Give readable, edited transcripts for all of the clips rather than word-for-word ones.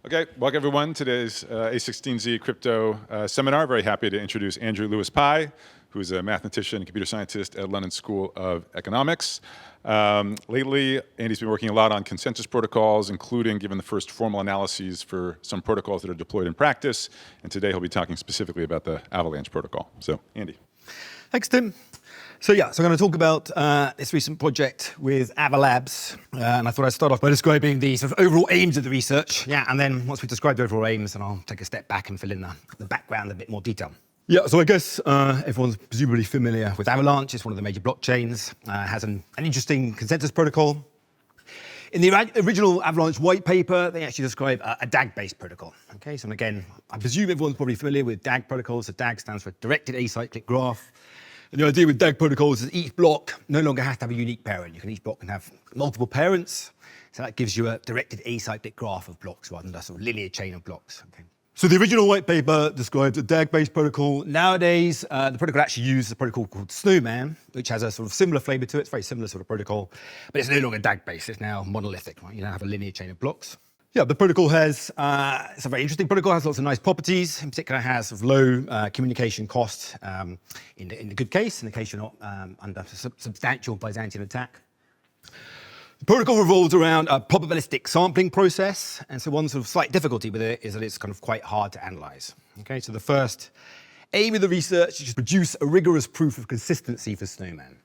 Okay, welcome everyone to today's A16Z crypto seminar. Very happy to introduce Andrew Lewis-Pye, who's a mathematician and computer scientist at London School of Economics. Lately, Andy's been working a lot on consensus protocols, including giving the first formal analyses for some protocols that are deployed in practice. And today he'll be talking specifically about the Avalanche protocol. So, Andy. Thanks, Tim. So I'm going to talk about this recent project with Ava Labs. And I thought I'd start off by describing the sort of overall aims of the research. Yeah, and then once we describe the overall aims, then I'll take a step back and fill in the background in a bit more detail. Yeah, so I guess everyone's presumably familiar with Avalanche. It's one of the major blockchains. Has an interesting consensus protocol. In the original Avalanche white paper, they actually describe a DAG-based protocol. Okay, so again, I presume everyone's probably familiar with DAG protocols. So DAG stands for Directed Acyclic Graph. And the idea with DAG protocols is each block no longer has to have a unique parent. Each block can have multiple parents. So that gives you a directed acyclic graph of blocks rather than a sort of linear chain of blocks. Okay. So the original white paper describes a DAG-based protocol. Nowadays, the protocol actually uses a protocol called Snowman, which has a sort of similar flavor to it. It's a very similar sort of protocol, but it's no longer DAG-based. It's now monolithic, right? You now have a linear chain of blocks. Yeah, the protocol has, it's a very interesting protocol, has lots of nice properties. In particular, it has sort of low communication costs in the good case, in the case you're not under substantial Byzantine attack. The protocol revolves around a probabilistic sampling process. And so one sort of slight difficulty with it is that it's kind of quite hard to analyze. Okay, so the first aim of the research is to produce a rigorous proof of consistency for Snowman.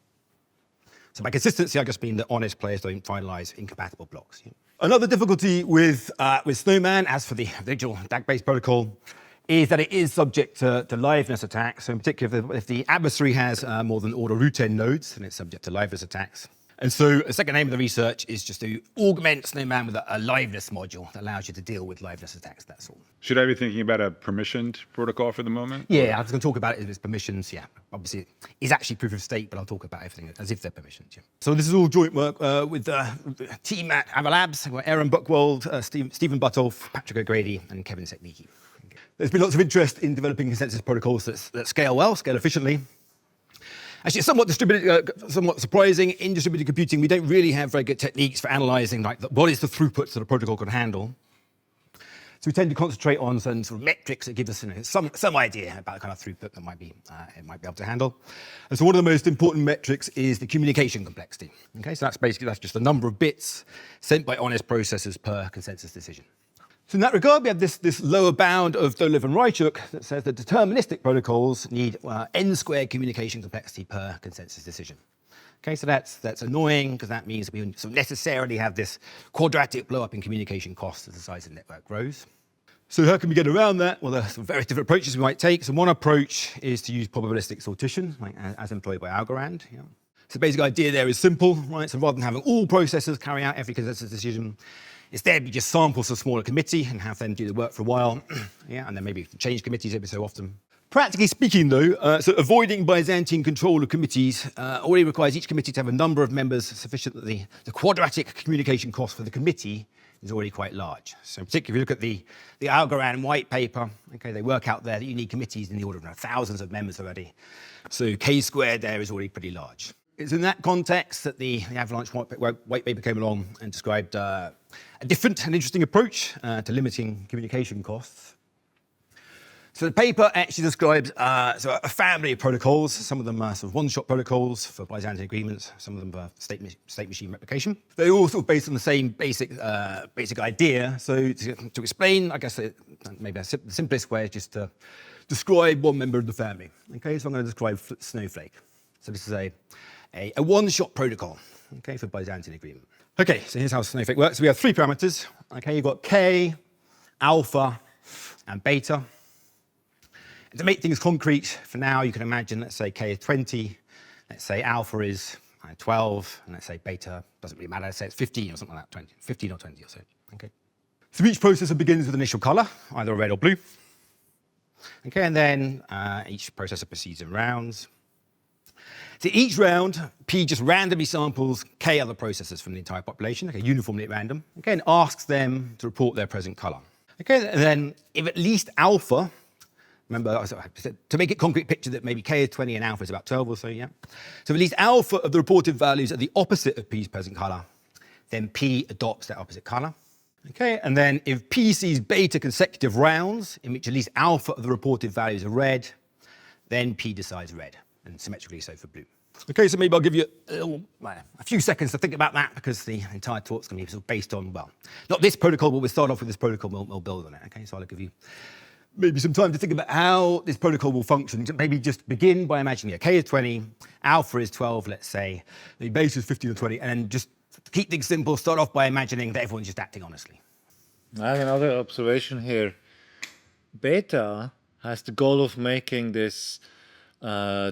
So by consistency, I just mean that honest players don't finalize incompatible blocks. Another difficulty with Snowman, as for the original DAG-based protocol, is that it is subject to liveness attacks. So in particular, if the adversary has more than order root n nodes, then it's subject to liveness attacks. And so the second aim of the research is just to augment Snowman with a liveness module that allows you to deal with liveness attacks, that's all. Should I be thinking about a permissioned protocol for the moment? Yeah, I was going to talk about it as permissions. Yeah, obviously it's actually proof of stake, but I'll talk about everything as if they're permissions. Yeah. So this is all joint work with the team at Ava Labs. We've got Aaron Buchwald, Stephen Buttoff, Patrick O'Grady, and Kevin Seknicki. There's been lots of interest in developing consensus protocols that scale well, scale efficiently. Actually, it's somewhat distributed, somewhat surprising. In distributed computing, we don't really have very good techniques for analyzing what is the throughput that a protocol can handle. So we tend to concentrate on some sort of metrics that give us some idea about the kind of throughput that it might be able to handle. And so one of the most important metrics is the communication complexity. Okay, so that's just the number of bits sent by honest processors per consensus decision. So in that regard, we have this lower bound of Dolev and Reichuk that says that deterministic protocols need n-squared communication complexity per consensus decision. Okay, so that's annoying because that means we sort of necessarily have this quadratic blow up in communication costs as the size of the network grows. So how can we get around that? Well, there are some various different approaches we might take. So one approach is to use probabilistic sortition, as employed by Algorand. Yeah. So the basic idea there is simple, right? So rather than having all processors carry out every consensus decision, instead, we just sample some smaller committee and have them do the work for a while, yeah, and then maybe change committees every so often. Practically speaking, though, so avoiding Byzantine control of committees already requires each committee to have a number of members sufficient that the quadratic communication cost for the committee is already quite large. So in particular, if you look at the Algorand white paper, okay, they work out there that you need committees in the order of thousands of members already. So K squared there is already pretty large. It's in that context that the Avalanche white paper came along and described a different and interesting approach to limiting communication costs. So the paper actually describes a family of protocols. Some of them are sort of one-shot protocols for Byzantine agreements. Some of them are state machine replication. They're all sort of based on the same basic idea. So to explain, I guess maybe the simplest way is just to describe one member of the family. Okay, so I'm going to describe Snowflake. So this is a one-shot protocol, okay, for Byzantine agreement. Okay, so here's how Snowflake works. So we have three parameters. Okay, you've got K, alpha, and beta. And to make things concrete, for now, you can imagine, let's say K is 20, let's say alpha is 12, and let's say beta, doesn't really matter, let's say it's 15 or something like that, 15 or 20 or so, okay? So each processor begins with initial color, either red or blue. Okay, and then each processor proceeds in rounds. So each round, P just randomly samples K other processors from the entire population, okay, uniformly at random, okay, and asks them to report their present color. Okay, and then if at least alpha, remember, to make it concrete picture that maybe K is 20 and alpha is about 12 or so, yeah? So if at least alpha of the reported values are the opposite of P's present color, then P adopts that opposite color. Okay, and then if P sees beta consecutive rounds in which at least alpha of the reported values are red, then P decides red, and symmetrically so for blue. Okay, so maybe I'll give you a few seconds to think about that because the entire talk's going to be sort of based on, well, not this protocol, but we'll start off with this protocol, we'll build on it. Okay, so I'll give you maybe some time to think about how this protocol will function. Maybe just begin by imagining, K is 20, alpha is 12, let's say, the beta is 15 or 20, and then just to keep things simple, start off by imagining that everyone's just acting honestly. I have another observation here. Beta has the goal of making this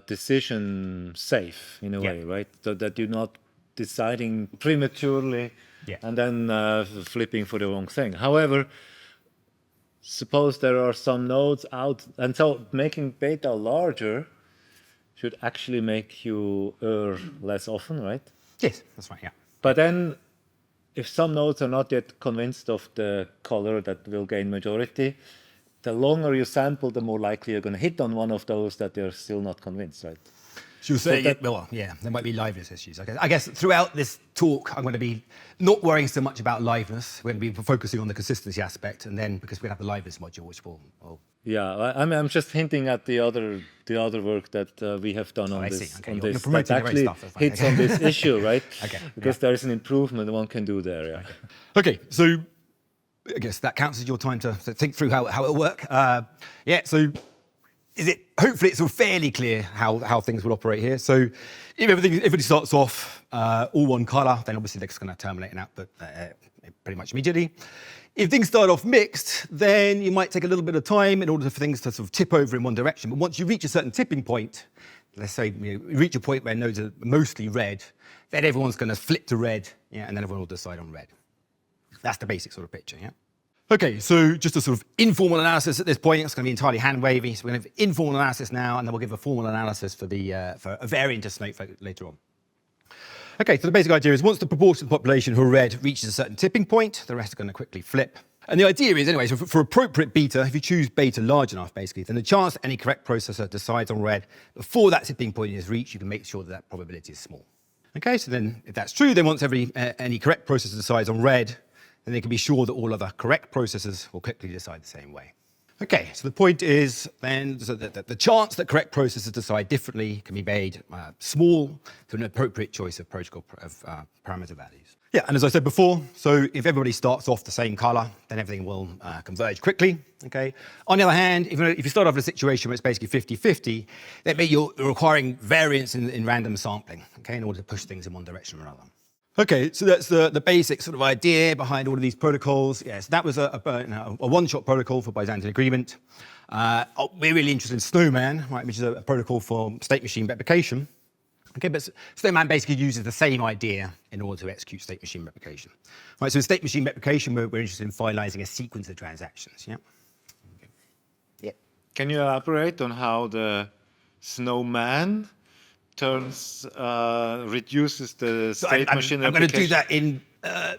decision safe in a way, right? So that you're not deciding prematurely and then flipping for the wrong thing. However, suppose there are some nodes out, and so making beta larger should actually make you err less often, right? Yes, that's right, yeah. But then, if some nodes are not yet convinced of the color that will gain majority, the longer you sample, the more likely you're going to hit on one of those that they're still not convinced, right? So you're saying, well, yeah, there might be liveness issues. I guess throughout this talk, I'm going to be not worrying so much about liveness. We're going to be focusing on the consistency aspect, and then because we have the liveness module, which will. Yeah, I'm just hinting at the other work that we have done on this. Okay. On You're this promoting that actually stuff, hits on this issue, right? Okay. Because there is an improvement one can do there. Yeah. Okay, so I guess that counts as your time to think through how it'll work. So hopefully it's sort of fairly clear how things will operate here. So if everybody starts off all one color, then obviously they're just going to terminate an output pretty much immediately. If things start off mixed, then you might take a little bit of time in order for things to sort of tip over in one direction. But once you reach a certain tipping point, let's say you reach a point where nodes are mostly red, then everyone's going to flip to red, and then everyone will decide on red. That's the basic sort of picture, yeah? Okay, so just a sort of informal analysis at this point. It's going to be entirely hand-wavy. So we're going to have informal analysis now, and then we'll give a formal analysis for a variant of snowflake later on. Okay, so the basic idea is once the proportion of the population who are red reaches a certain tipping point, the rest are going to quickly flip. And the idea is, anyway, so for appropriate beta, if you choose beta large enough, basically, then the chance that any correct processor decides on red before that tipping point is reached, you can make sure that that probability is small. Okay, so then if that's true, then once any correct processor decides on red, then they can be sure that all other correct processors will quickly decide the same way. Okay, so the point is then that the chance that correct processors decide differently can be made small to an appropriate choice of protocol parameter values. Yeah, and as I said before, so if everybody starts off the same color, then everything will converge quickly, okay? On the other hand, if you start off in a situation where it's basically 50-50, that means you're requiring variance in random sampling, okay, in order to push things in one direction or another. Okay, so that's the basic sort of idea behind all of these protocols. Yes, that was a one-shot protocol for Byzantine agreement. We're really interested in Snowman, right, which is a protocol for state machine replication. Okay, but Snowman basically uses the same idea in order to execute state machine replication. Right, so in state machine replication, we're interested in finalizing a sequence of transactions. Yeah. Okay. Yeah. Can you elaborate on how the Snowman reduces the state machine replication? I'm going to do that in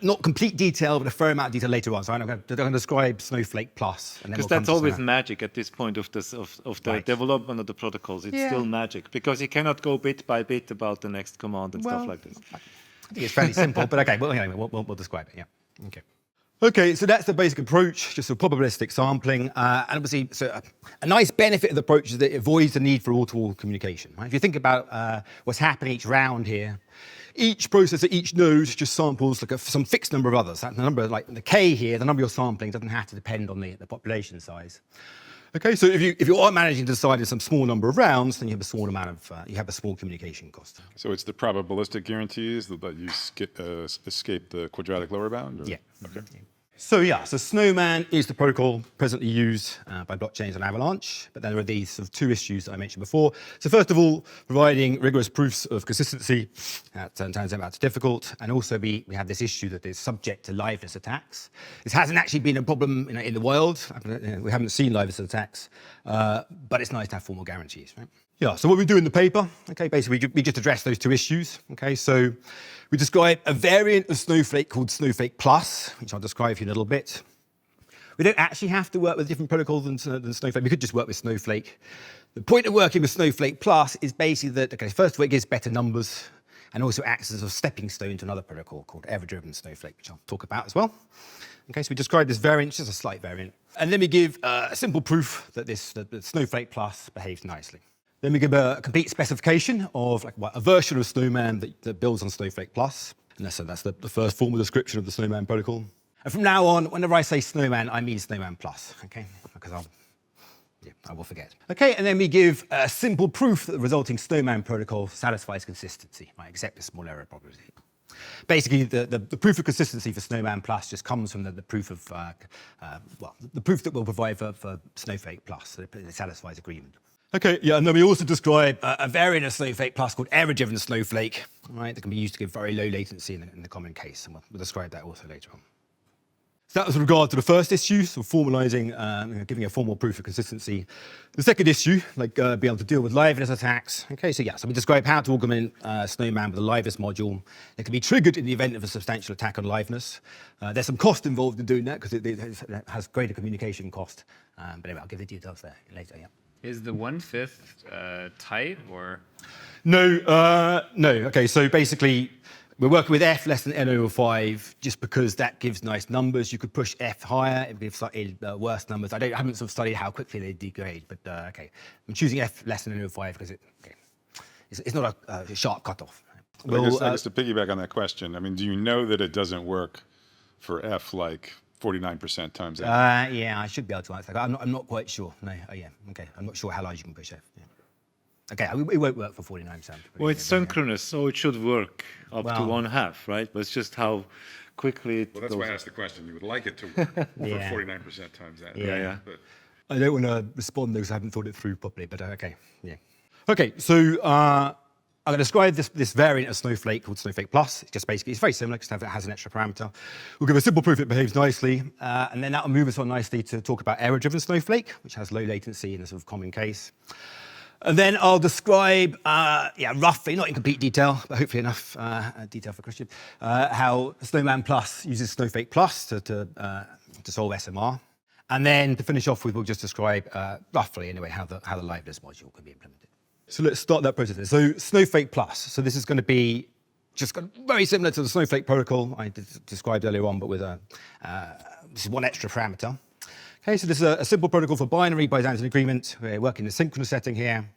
not complete detail, but a fair amount of detail later on. So I'm going to describe Snowflake Plus. Because that's always magic at this point of the development of the protocols. It's still magic because you cannot go bit by bit about the next command and stuff like this. I think it's fairly simple, but okay, well, anyway, we'll describe it, yeah. Okay. Okay, so that's the basic approach, just a probabilistic sampling. And obviously, so a nice benefit of the approach is that it avoids the need for all-to-all communication. Right? If you think about what's happening each round here, each processor, each node just samples like some fixed number of others. That number, like the K here, the number you're sampling doesn't have to depend on the population size. Okay, so if you are managing to decide in some small number of rounds, then you have a small amount of you have a small communication cost. So it's the probabilistic guarantees that you escape the quadratic lower bound? Or? Yeah. Okay. So Snowman is the protocol presently used by blockchains on Avalanche, but then there are these sort of two issues that I mentioned before. So first of all, providing rigorous proofs of consistency turns out it's difficult, and also we have this issue that is subject to liveness attacks. This hasn't actually been a problem in the wild. We haven't seen liveness attacks, but it's nice to have formal guarantees, right? Yeah, so what we do in the paper, okay, basically we just address those two issues, okay? So we describe a variant of Snowflake called Snowflake Plus, which I'll describe for you in a little bit. We don't actually have to work with different protocols than Snowflake. We could just work with Snowflake. The point of working with Snowflake Plus is basically that, okay, first of all, it gives better numbers, and also acts as a stepping stone to another protocol called error-driven snowflake, which I'll talk about as well. Okay, so we describe this variant, just a slight variant, and then we give a simple proof that that Snowflake Plus behaves nicely. Then we give a complete specification of a version of Snowman that builds on Snowflake Plus, and that's the first formal description of the Snowman protocol. And from now on, whenever I say Snowman, I mean Snowman Plus, okay? Because I will forget. Okay, and then we give a simple proof that the resulting Snowman protocol satisfies consistency, right, except a small error probability. Basically, the proof of consistency for Snowman Plus just comes from the proof of, the proof that we'll provide for Snowflake Plus, so it satisfies agreement. Okay, yeah, and then we also describe a variant of Snowflake Plus called error-driven snowflake, right, that can be used to give very low latency in the common case, and we'll describe that also later on. So that was with regard to the first issue, so formalizing, giving a formal proof of consistency. The second issue, being able to deal with liveness attacks. Okay, so we describe how to augment Snowman with a liveness module that can be triggered in the event of a substantial attack on liveness. There's some cost involved in doing that because it has greater communication cost. But anyway, I'll give the details there later, yeah. Is the 1/5 tight or? No, no. Okay, so basically, we're working with F less than N/5 just because that gives nice numbers. You could push F higher, it would give slightly worse numbers. I haven't sort of studied how quickly they degrade, but okay. I'm choosing F less than N/5 because it's not a sharp cutoff. I guess to piggyback on that question, I mean, do you know that it doesn't work for F like 49% times F? Yeah, I should be able to answer that. I'm not quite sure. No, yeah, okay. I'm not sure how large you can push F. Yeah. Okay, it won't work for 49%. Well, it's synchronous, so it should work up to 1/2, right? But it's just how quickly it Well, that's goes. why I asked the question. You would like it to work Yeah. for 49% times that. Yeah. But I don't want to respond because I haven't thought it through properly, but okay, yeah. Okay, so I'm going to describe this variant of Snowflake called Snowflake Plus. It's just basically, it's very similar because it has an extra parameter. We'll give a simple proof it behaves nicely, and then that will move us on nicely to talk about error-driven Snowflake, which has low latency in a sort of common case. And then I'll describe, roughly, not in complete detail, but hopefully enough detail for Christian, how Snowman Plus uses Snowflake Plus to solve SMR. And then to finish off with, we'll just describe roughly, anyway, how the liveness module can be implemented. So let's start that process. So Snowflake Plus. So this is going to be just very similar to the Snowflake protocol I described earlier on, but with this is one extra parameter. Okay, so this is a simple protocol for binary Byzantine agreement. We're working in a synchronous setting here.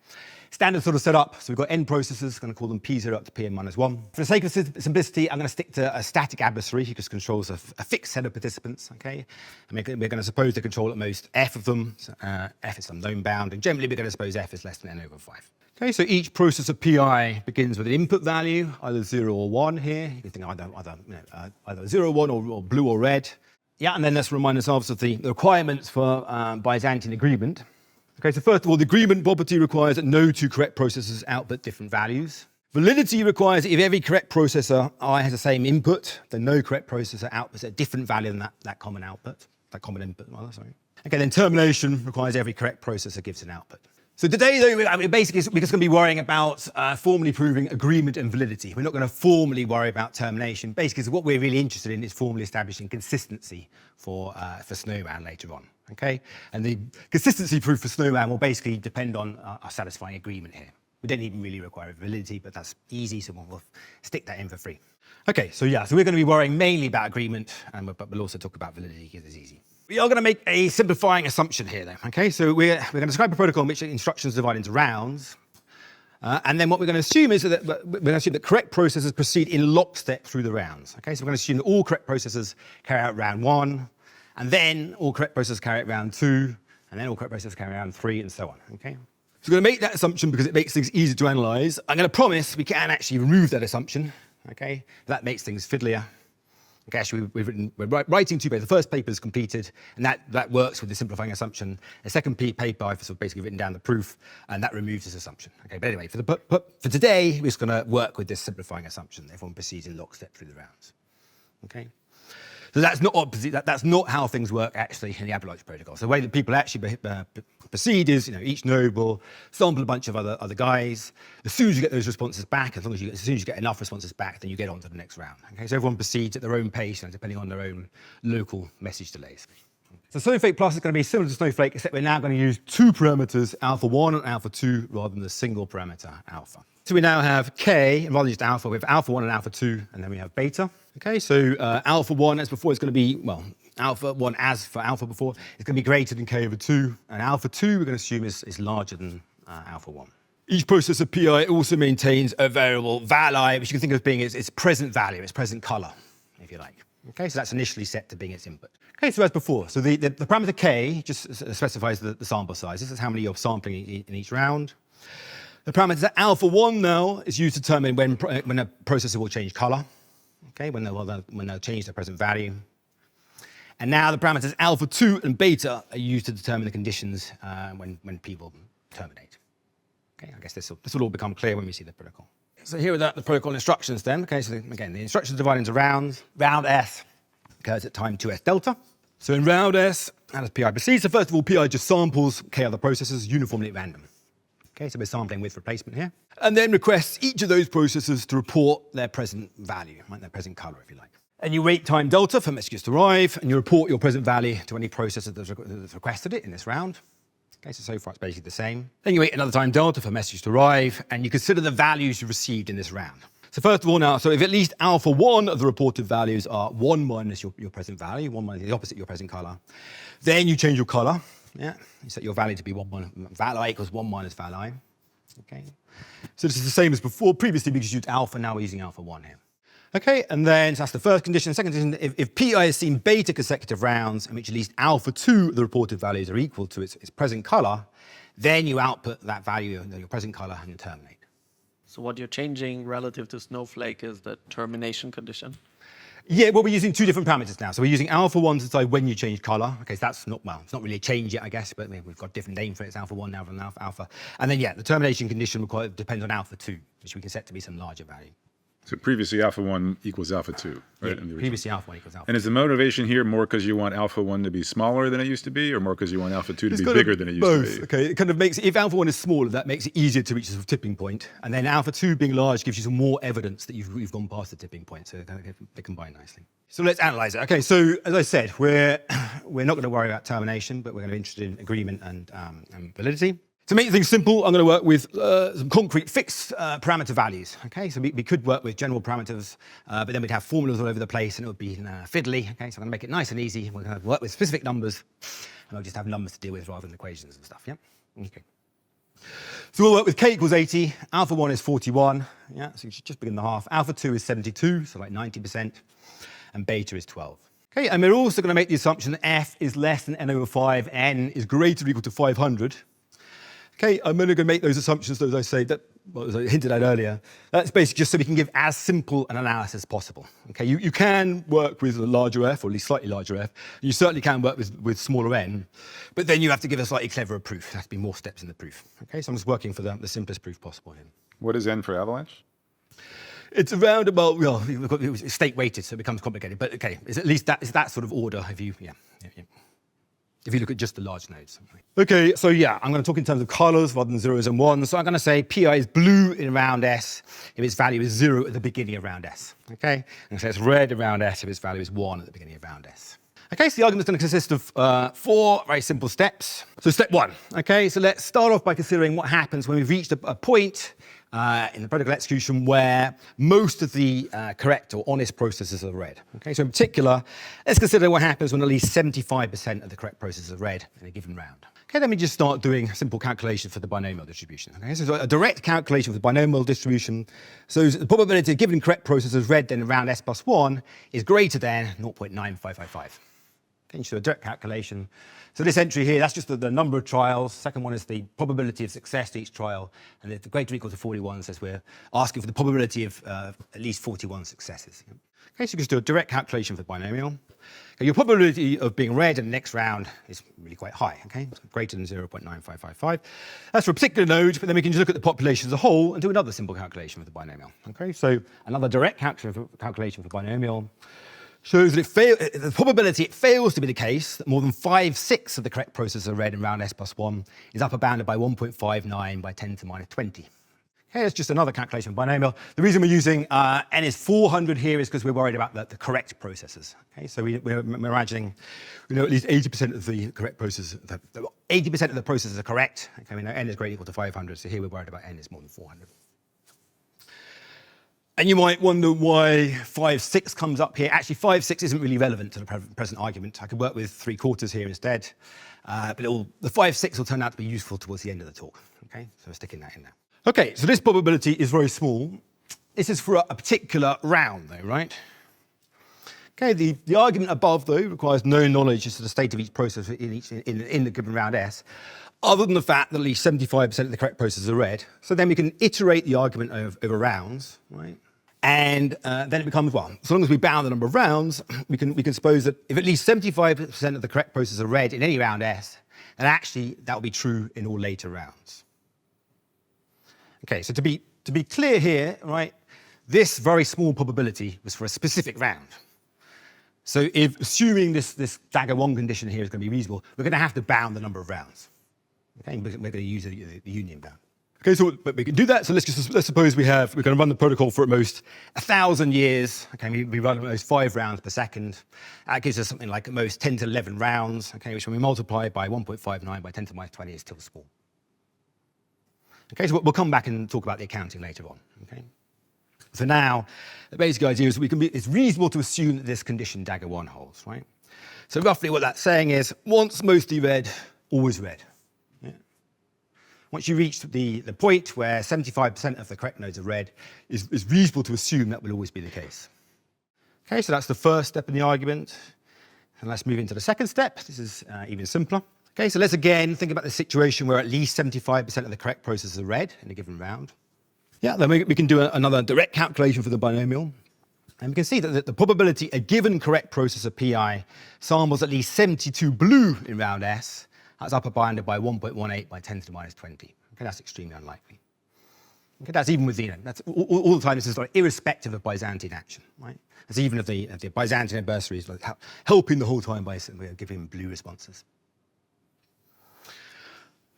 Standard sort of setup. So we've got n processors, going to call them P0 up to Pn-1. For the sake of simplicity, I'm going to stick to a static adversary who just controls a fixed set of participants. Okay, and we're going to suppose they control at most F of them. So, F is some known bound, and generally we're going to suppose F is less than n/5. Okay, so each processor PI begins with an input value, either 0 or 1 here. You can think either 0, 1, or blue or red. Yeah, and then let's remind ourselves of the requirements for Byzantine agreement. Okay, so first of all, the agreement property requires that no two correct processors output different values. Validity requires that if every correct processor I has the same input, then no correct processor outputs a different value than that common output, that common input rather, sorry. Okay, then termination requires every correct processor gives an output. So today, though, basically, we're just going to be worrying about formally proving agreement and validity. We're not going to formally worry about termination. Basically, what we're really interested in is formally establishing consistency for Snowman later on. Okay, and the consistency proof for Snowman will basically depend on our satisfying agreement here. We don't even really require validity, but that's easy, so we'll stick that in for free. Okay, so we're going to be worrying mainly about agreement, but we'll also talk about validity because it's easy. We are going to make a simplifying assumption here, though. Okay, so we're going to describe a protocol in which instructions divide into rounds, and then what we're going to assume is that we're going to assume that correct processors proceed in lockstep through the rounds. Okay, so we're going to assume that all correct processors carry out round 1, and then all correct processors carry out round 2, and then all correct processors carry out round 3, and so on. Okay. So we're going to make that assumption because it makes things easier to analyze. I'm going to promise we can actually remove that assumption. Okay, that makes things fiddlier. Okay, actually, we're writing 2 papers. The first paper is completed, and that works with the simplifying assumption. The second paper, I've sort of basically written down the proof, and that removes this assumption. Okay, but anyway, for today, we're just going to work with this simplifying assumption. Everyone proceeds in lockstep through the rounds. Okay. So that's not how things work actually in the Avalanche protocol. So the way that people actually proceed is, each node will sample a bunch of other guys. As soon as you get those responses back, as soon as you get enough responses back, then you get on to the next round. Okay, so everyone proceeds at their own pace, depending on their own local message delays. So Snowflake Plus is going to be similar to Snowflake, except we're now going to use two parameters, alpha 1 and alpha 2, rather than the single parameter alpha. So we now have K, and rather than just alpha, we have alpha 1 and alpha 2, and then we have beta. Okay, so alpha 1, as before, is going to be, well, alpha 1 as for alpha before, is going to be greater than K over 2, and alpha 2 we're going to assume is larger than alpha 1. Each processor PI also maintains a variable val, which you can think of being its present value, its present color, if you like. Okay, so that's initially set to being its input. Okay, so as before, so the parameter K just specifies the sample size. This is how many you're sampling in each round. The parameter alpha 1 now is used to determine when a processor will change color, okay, when they'll change their present value. And now the parameters alpha 2 and beta are used to determine the conditions when people terminate. Okay, I guess this will all become clear when we see the protocol. So here are the protocol instructions then. Okay, so again, the instructions are divided into rounds. Round S occurs at time 2S delta. So in round S, how does PI proceed? So first of all, PI just samples K other processors uniformly at random. Okay, so we're sampling with replacement here. And then requests each of those processors to report their present value, right, their present color, if you like. And you wait time delta for messages to arrive, and you report your present value to any processor that's requested it in this round. Okay, so far it's basically the same. Then you wait another time delta for messages to arrive, and you consider the values you received in this round. So first of all now, so if at least alpha 1 of the reported values are 1 minus your present value, 1 minus the opposite of your present color, then you change your color. Yeah, you set your value to be val equals 1 minus val I. Okay, so this is the same as before. Previously we just used alpha, now we're using alpha 1 here. Okay, and then so that's the first condition. Second condition, if PI has seen beta consecutive rounds in which at least alpha 2 of the reported values are equal to its present color, then you output that value, your present color, and you terminate. So what you're changing relative to Snowflake is the termination condition? Yeah, well, we're using two different parameters now. So we're using alpha 1 to decide when you change color. Okay, so that's not, well, it's not really a change yet, I guess, but we've got a different name for it. It's alpha 1 now than alpha. And then, yeah, the termination condition depends on alpha 2, which we can set to be some larger value. So previously alpha 1 equals alpha 2, right? Yeah, previously alpha 1 equals alpha 2. And is the motivation here more because you want alpha 1 to be smaller than it used to be, or more because you want alpha 2 to be bigger than it used to be? Okay, it kind of makes, if alpha 1 is smaller, that makes it easier to reach a sort of tipping point. And then alpha 2 being large gives you some more evidence that you've gone past the tipping point. So they combine nicely. So let's analyze it. Okay, so as I said, we're not going to worry about termination, but we're going to be interested in agreement and validity. To make things simple, I'm going to work with some concrete fixed parameter values. Okay, so we could work with general parameters, but then we'd have formulas all over the place and it would be fiddly. Okay, so I'm going to make it nice and easy. We're going to work with specific numbers, and I'll just have numbers to deal with rather than equations and stuff. Yeah. Okay. So we'll work with K equals 80. Alpha 1 is 41. Yeah, so you should just begin the half. Alpha 2 is 72, so like 90%, and beta is 12. Okay, and we're also going to make the assumption that F is less than n over 5, n is greater or equal to 500. Okay, I'm only going to make those assumptions, as I say, as I hinted at earlier. That's basically just so we can give as simple an analysis as possible. Okay, you can work with a larger f, or at least slightly larger f. You certainly can work with smaller n, but then you have to give a slightly cleverer proof. There has to be more steps in the proof. Okay, so I'm just working for the simplest proof possible here. What is n for Avalanche? It's around about, well, it's state weighted, so it becomes complicated. But okay, it's at least that is that sort of order. If you look at just the large nodes. Okay, so yeah, I'm going to talk in terms of colors rather than zeros and ones. So I'm going to say PI is blue in round S if its value is 0 at the beginning of round S. Okay, and so it's red around S if its value is 1 at the beginning of round S. Okay, so the argument is going to consist of 4 very simple steps. So step 1. Okay, so let's start off by considering what happens when we've reached a point in the protocol execution where most of the correct or honest processes are read. Okay, so in particular, let's consider what happens when at least 75% of the correct processes are read in a given round. Okay, let me just start doing a simple calculation for the binomial distribution. Okay, so a direct calculation for the binomial distribution. So the probability of given correct processes read then around S plus 1 is greater than 0.9555. Okay, so a direct calculation. So this entry here, that's just the number of trials. Second one is the probability of success to each trial. And if the greater or equal to 41 says we're asking for the probability of at least 41 successes. Okay, so you can just do a direct calculation for the binomial. Okay, your probability of being read in the next round is really quite high, okay? So greater than 0.9555. That's for a particular node, but then we can just look at the population as a whole and do another simple calculation for the binomial. Okay, so another direct calculation for binomial shows that the probability it fails to be the case that more than 5/6 of the correct processes are read in round S plus 1 is upper bounded by 1.59 by 10 to the minus 20. Here's just another calculation of binomial. The reason we're using n is 400 here is because we're worried about the correct processes. Okay, so we're imagining we know at least 80% of the correct processes, 80% of the processes are correct. Okay, we know n is greater equal to 500, so here we're worried about n is more than 400. And you might wonder why 5, 6 comes up here. Actually, 5, 6 isn't really relevant to the present argument. I could work with 3/4 here instead. But the 5, 6 will turn out to be useful towards the end of the talk. Okay, so we're sticking that in there. Okay, so this probability is very small. This is for a particular round, though, right? Okay, the argument above, though, requires no knowledge as to the state of each process in the given round S, other than the fact that at least 75% of the correct processes are read. So then we can iterate the argument over rounds, right? And then it becomes, well, so long as we bound the number of rounds, we can suppose that if at least 75% of the correct processes are read in any round S, then actually that will be true in all later rounds. Okay, so to be clear here, right, this very small probability was for a specific round. So if assuming this dagger 1 condition here is going to be reasonable, we're going to have to bound the number of rounds. Okay, we're going to use the union bound. Okay, so but we can do that. So let's suppose we're going to run the protocol for at most 1,000 years. Okay, we run at most 5 rounds per second. That gives us something like at most 10 to 11 rounds. Okay, which when we multiply by 1.59 by 10 to the minus 20 is still small. Okay, so we'll come back and talk about the accounting later on. Okay, so now the basic idea is it's reasonable to assume that this condition dagger 1 holds, right? So roughly what that's saying is once mostly read, always read. Yeah. Once you reach the point where 75% of the correct nodes are read, it's reasonable to assume that will always be the case. Okay, so that's the first step in the argument. And let's move into the second step. This is even simpler. Okay, so let's again think about the situation where at least 75% of the correct processes are read in a given round. Yeah, then we can do another direct calculation for the binomial. And we can see that the probability a given correct processor PI samples at least 72 blue in round S, that's upper bounded by 1.18 by 10 to the minus 20. Okay, that's extremely unlikely. Okay, that's even with that's all the time. This is like irrespective of Byzantine action, right? That's even if the Byzantine adversary is like helping the whole time by giving blue responses.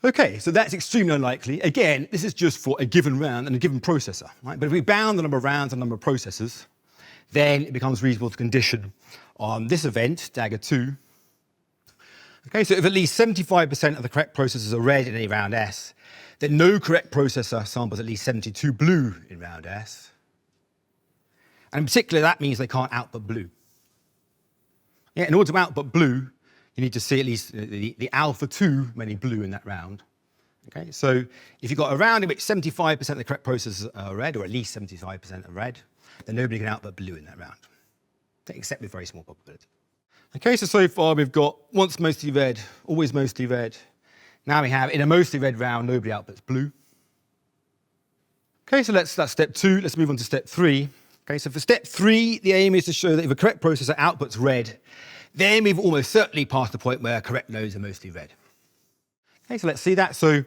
Okay, so that's extremely unlikely. Again, this is just for a given round and a given processor, right? But if we bound the number of rounds and the number of processors, then it becomes reasonable to condition on this event, dagger 2. Okay, so if at least 75% of the correct processors are read in any round S, then no correct processor samples at least 72 blue in round S. And in particular, that means they can't output blue. Yeah, in order to output blue, you need to see at least the alpha 2 many blue in that round. Okay, so if you've got a round in which 75% of the correct processors are read, or at least 75% are read, then nobody can output blue in that round, except with very small probability. Okay, so far we've got once mostly read, always mostly read. Now we have in a mostly read round, nobody outputs blue. Okay, so that's step 2. Let's move on to step 3. Okay, so for step 3, the aim is to show that if a correct processor outputs red, then we've almost certainly passed the point where correct nodes are mostly read. Okay, so let's see that. So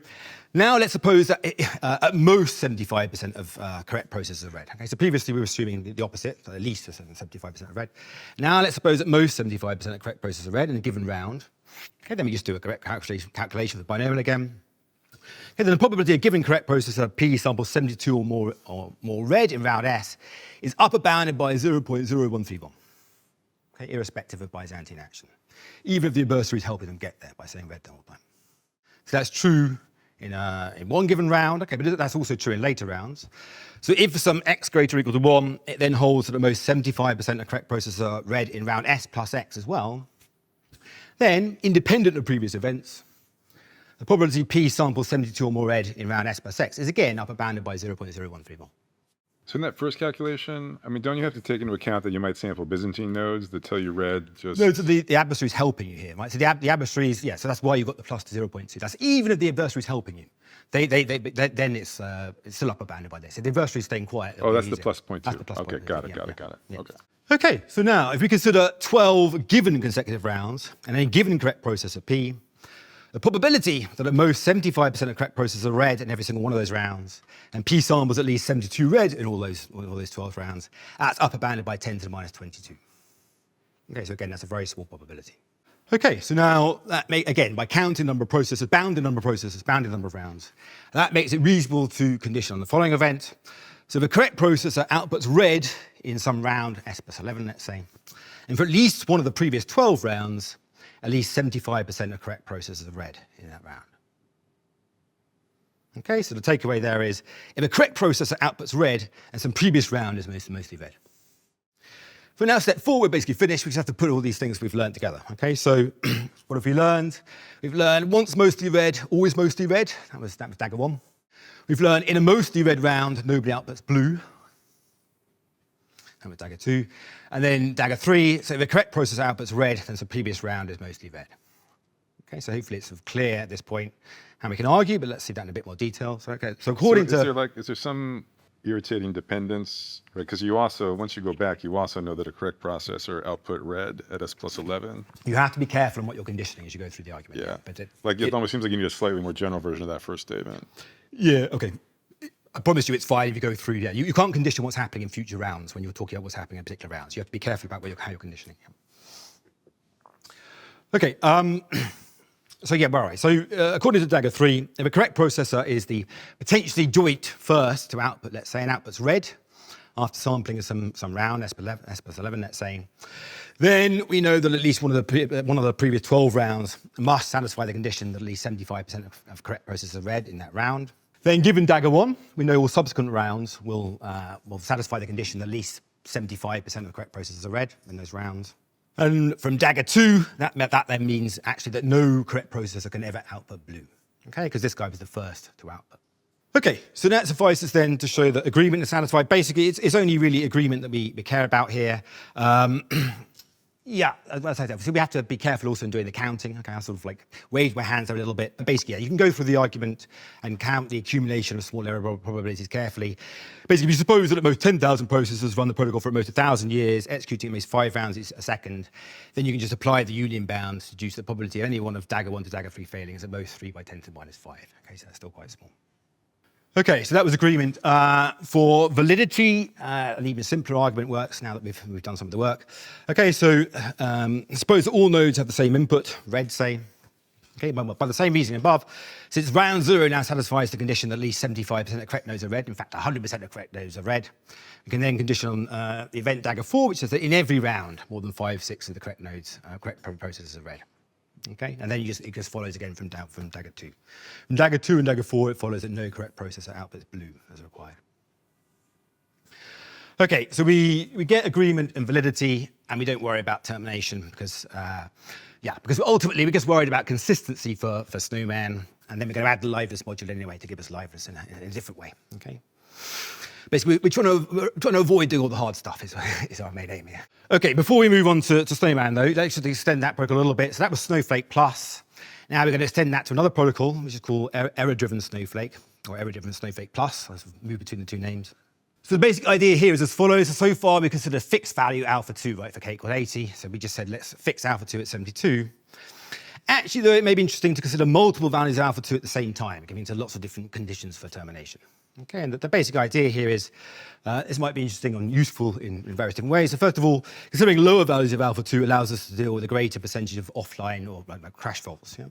now let's suppose that at most 75% of correct processors are read. Okay, so previously we were assuming the opposite, so at least 75% are read. Now let's suppose that most 75% of correct processors are read in a given round. Okay, then we just do a correct calculation of the binomial again. Okay, then the probability of given correct processor P samples 72 or more read in round S is upper bounded by 0.0131. Okay, irrespective of Byzantine action, even if the adversary is helping them get there by saying read the whole time. So that's true in one given round, okay, but that's also true in later rounds. So if for some x greater or equal to 1, it then holds that at most 75% of correct processors are read in round S plus x as well, then, independent of previous events, the probability P samples 72 or more read in round S plus x is again upper bounded by 0.0131. So in that first calculation, I mean, don't you have to take into account that you might sample Byzantine nodes that tell you red just... No, so the adversary is helping you here, right? So the adversary is, yeah, so that's why you've got the plus to 0.2. That's even if the adversary is helping you. Then it's still upper bounded by this. So the adversary is staying quiet. Oh, that's the plus point 2. That's the plus okay, point got two. it. Yeah. Okay. Okay, so now if we consider 12 given consecutive rounds and a given correct processor P, the probability that at most 75% of correct processors are read in every single one of those rounds, and P samples at least 72 read in all those 12 rounds, that's upper bounded by 10 to the minus 22. Okay, so again, that's a very small probability. Okay, so now again, by counting number of processes, bounding number of processes, bounding number of rounds, that makes it reasonable to condition on the following event. So the correct processor outputs red in some round, S plus 11, let's say. And for at least one of the previous 12 rounds, at least 75% of correct processors are red in that round. Okay, so the takeaway there is, if a correct processor outputs red and some previous round is mostly red. For now, step 4, we're basically finished. We just have to put all these things we've learned together. Okay, so what have we learned? We've learned once mostly red, always mostly red. That was dagger 1. We've learned in a mostly red round, nobody outputs blue. That was dagger 2. And then dagger 3, so if the correct processor outputs red, then the previous round is mostly red. Okay, so hopefully it's sort of clear at this point how we can argue, but let's see that in a bit more detail. So, okay, so according to... Is there some irritating dependence, right? Because you also, once you go back, you also know that a correct processor output red at S plus 11. You have to be careful on what you're conditioning as you go through the argument. Yeah, but it almost seems like you need a slightly more general version of that first statement. Yeah, okay. I promise you it's fine if you go through. Yeah, you can't condition what's happening in future rounds when you're talking about what's happening in particular rounds. You have to be careful about how you're conditioning. Okay, so yeah, all right. So according to dagger 3, if a correct processor is the potentially joint first to output, let's say, and outputs red after sampling of some round, S plus 11, let's say, then we know that at least one of the previous 12 rounds must satisfy the condition that at least 75% of correct processors are red in that round. Then given dagger 1, we know all subsequent rounds will satisfy the condition that at least 75% of the correct processors are red in those rounds. And from dagger 2, that then means actually that no correct processor can ever output blue, okay? Because this guy was the first to output. Okay, so that suffices then to show that agreement is satisfied. Basically, it's only really agreement that we care about here. Yeah, as I said, so we have to be careful also in doing the counting. Okay, I sort of like waved my hands there a little bit. But basically, yeah, you can go through the argument and count the accumulation of small error probabilities carefully. Basically, if you suppose that at most 10,000 processors run the protocol for at most 1,000 years, executing at most 5 rounds a second, then you can just apply the union bound to deduce the probability of any one of dagger 1 to dagger 3 failing is at most 3 by 10 to the minus 5. Okay, so that's still quite small. Okay, so that was agreement. For validity, an even simpler argument works now that we've done some of the work. Okay, so suppose that all nodes have the same input, red, say. Okay, by the same reasoning above, since round 0 now satisfies the condition that at least 75% of correct nodes are red, in fact 100% of correct nodes are red, we can then condition on the event dagger 4, which says that in every round, more than 5/6 of the correct nodes, correct processors are red. Okay, and then it just follows again from dagger 2. From dagger 2 and dagger 4, it follows that no correct processor outputs blue as required. Okay, so we get agreement and validity, and we don't worry about termination because ultimately we're just worried about consistency for Snowman, and then we're going to add the liveness module anyway to give us liveness in a different way. Okay. Basically, we're trying to avoid doing all the hard stuff is our main aim here. Okay, before we move on to Snowman, though, let's just extend that protocol a little bit. So that was Snowflake Plus. Now we're going to extend that to another protocol, which is called Error-Driven Snowflake, or Error-Driven Snowflake Plus. Let's move between the two names. So the basic idea here is as follows. So far, we consider fixed value alpha 2, right, for k equals 80. So we just said, let's fix alpha 2 at 72. Actually, though, it may be interesting to consider multiple values of alpha 2 at the same time, giving to lots of different conditions for termination. Okay, and the basic idea here is this might be interesting and useful in various different ways. So first of all, considering lower values of alpha 2 allows us to deal with a greater percentage of offline or like crash faults. Yeah?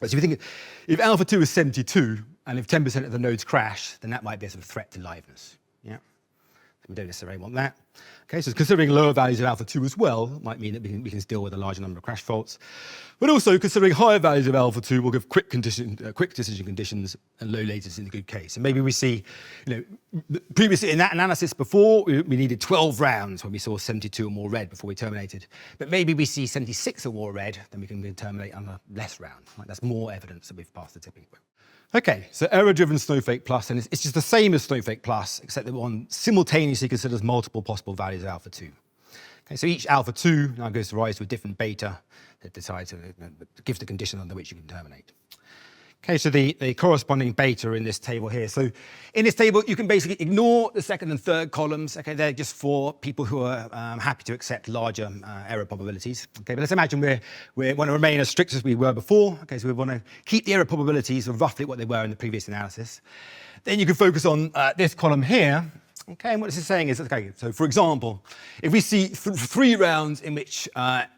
But so if you think, if alpha 2 is 72, and if 10% of the nodes crash, then that might be a sort of threat to liveness. Yeah? We don't necessarily want that. Okay, so considering lower values of alpha 2 as well might mean that we can deal with a larger number of crash faults. But also considering higher values of alpha 2 will give quick decision conditions and low latency in the good case. And maybe we see, previously in that analysis before, we needed 12 rounds when we saw 72 or more red before we terminated. But maybe we see 76 or more red, then we can terminate on a less round. Right? That's more evidence that we've passed the tipping point. Okay, so error-driven Snowflake Plus, and it's just the same as Snowflake Plus, except that one simultaneously considers multiple possible values of alpha 2. Okay, so each alpha 2 now goes to rise to a different beta that decides, gives the condition under which you can terminate. Okay, so the corresponding beta are in this table here. So in this table, you can basically ignore the second and third columns. Okay, they're just for people who are happy to accept larger error probabilities. Okay, but let's imagine we want to remain as strict as we were before. Okay, so we want to keep the error probabilities of roughly what they were in the previous analysis. Then you can focus on this column here, Okay, and what this is saying is, okay, so for example, if we see 3 rounds in which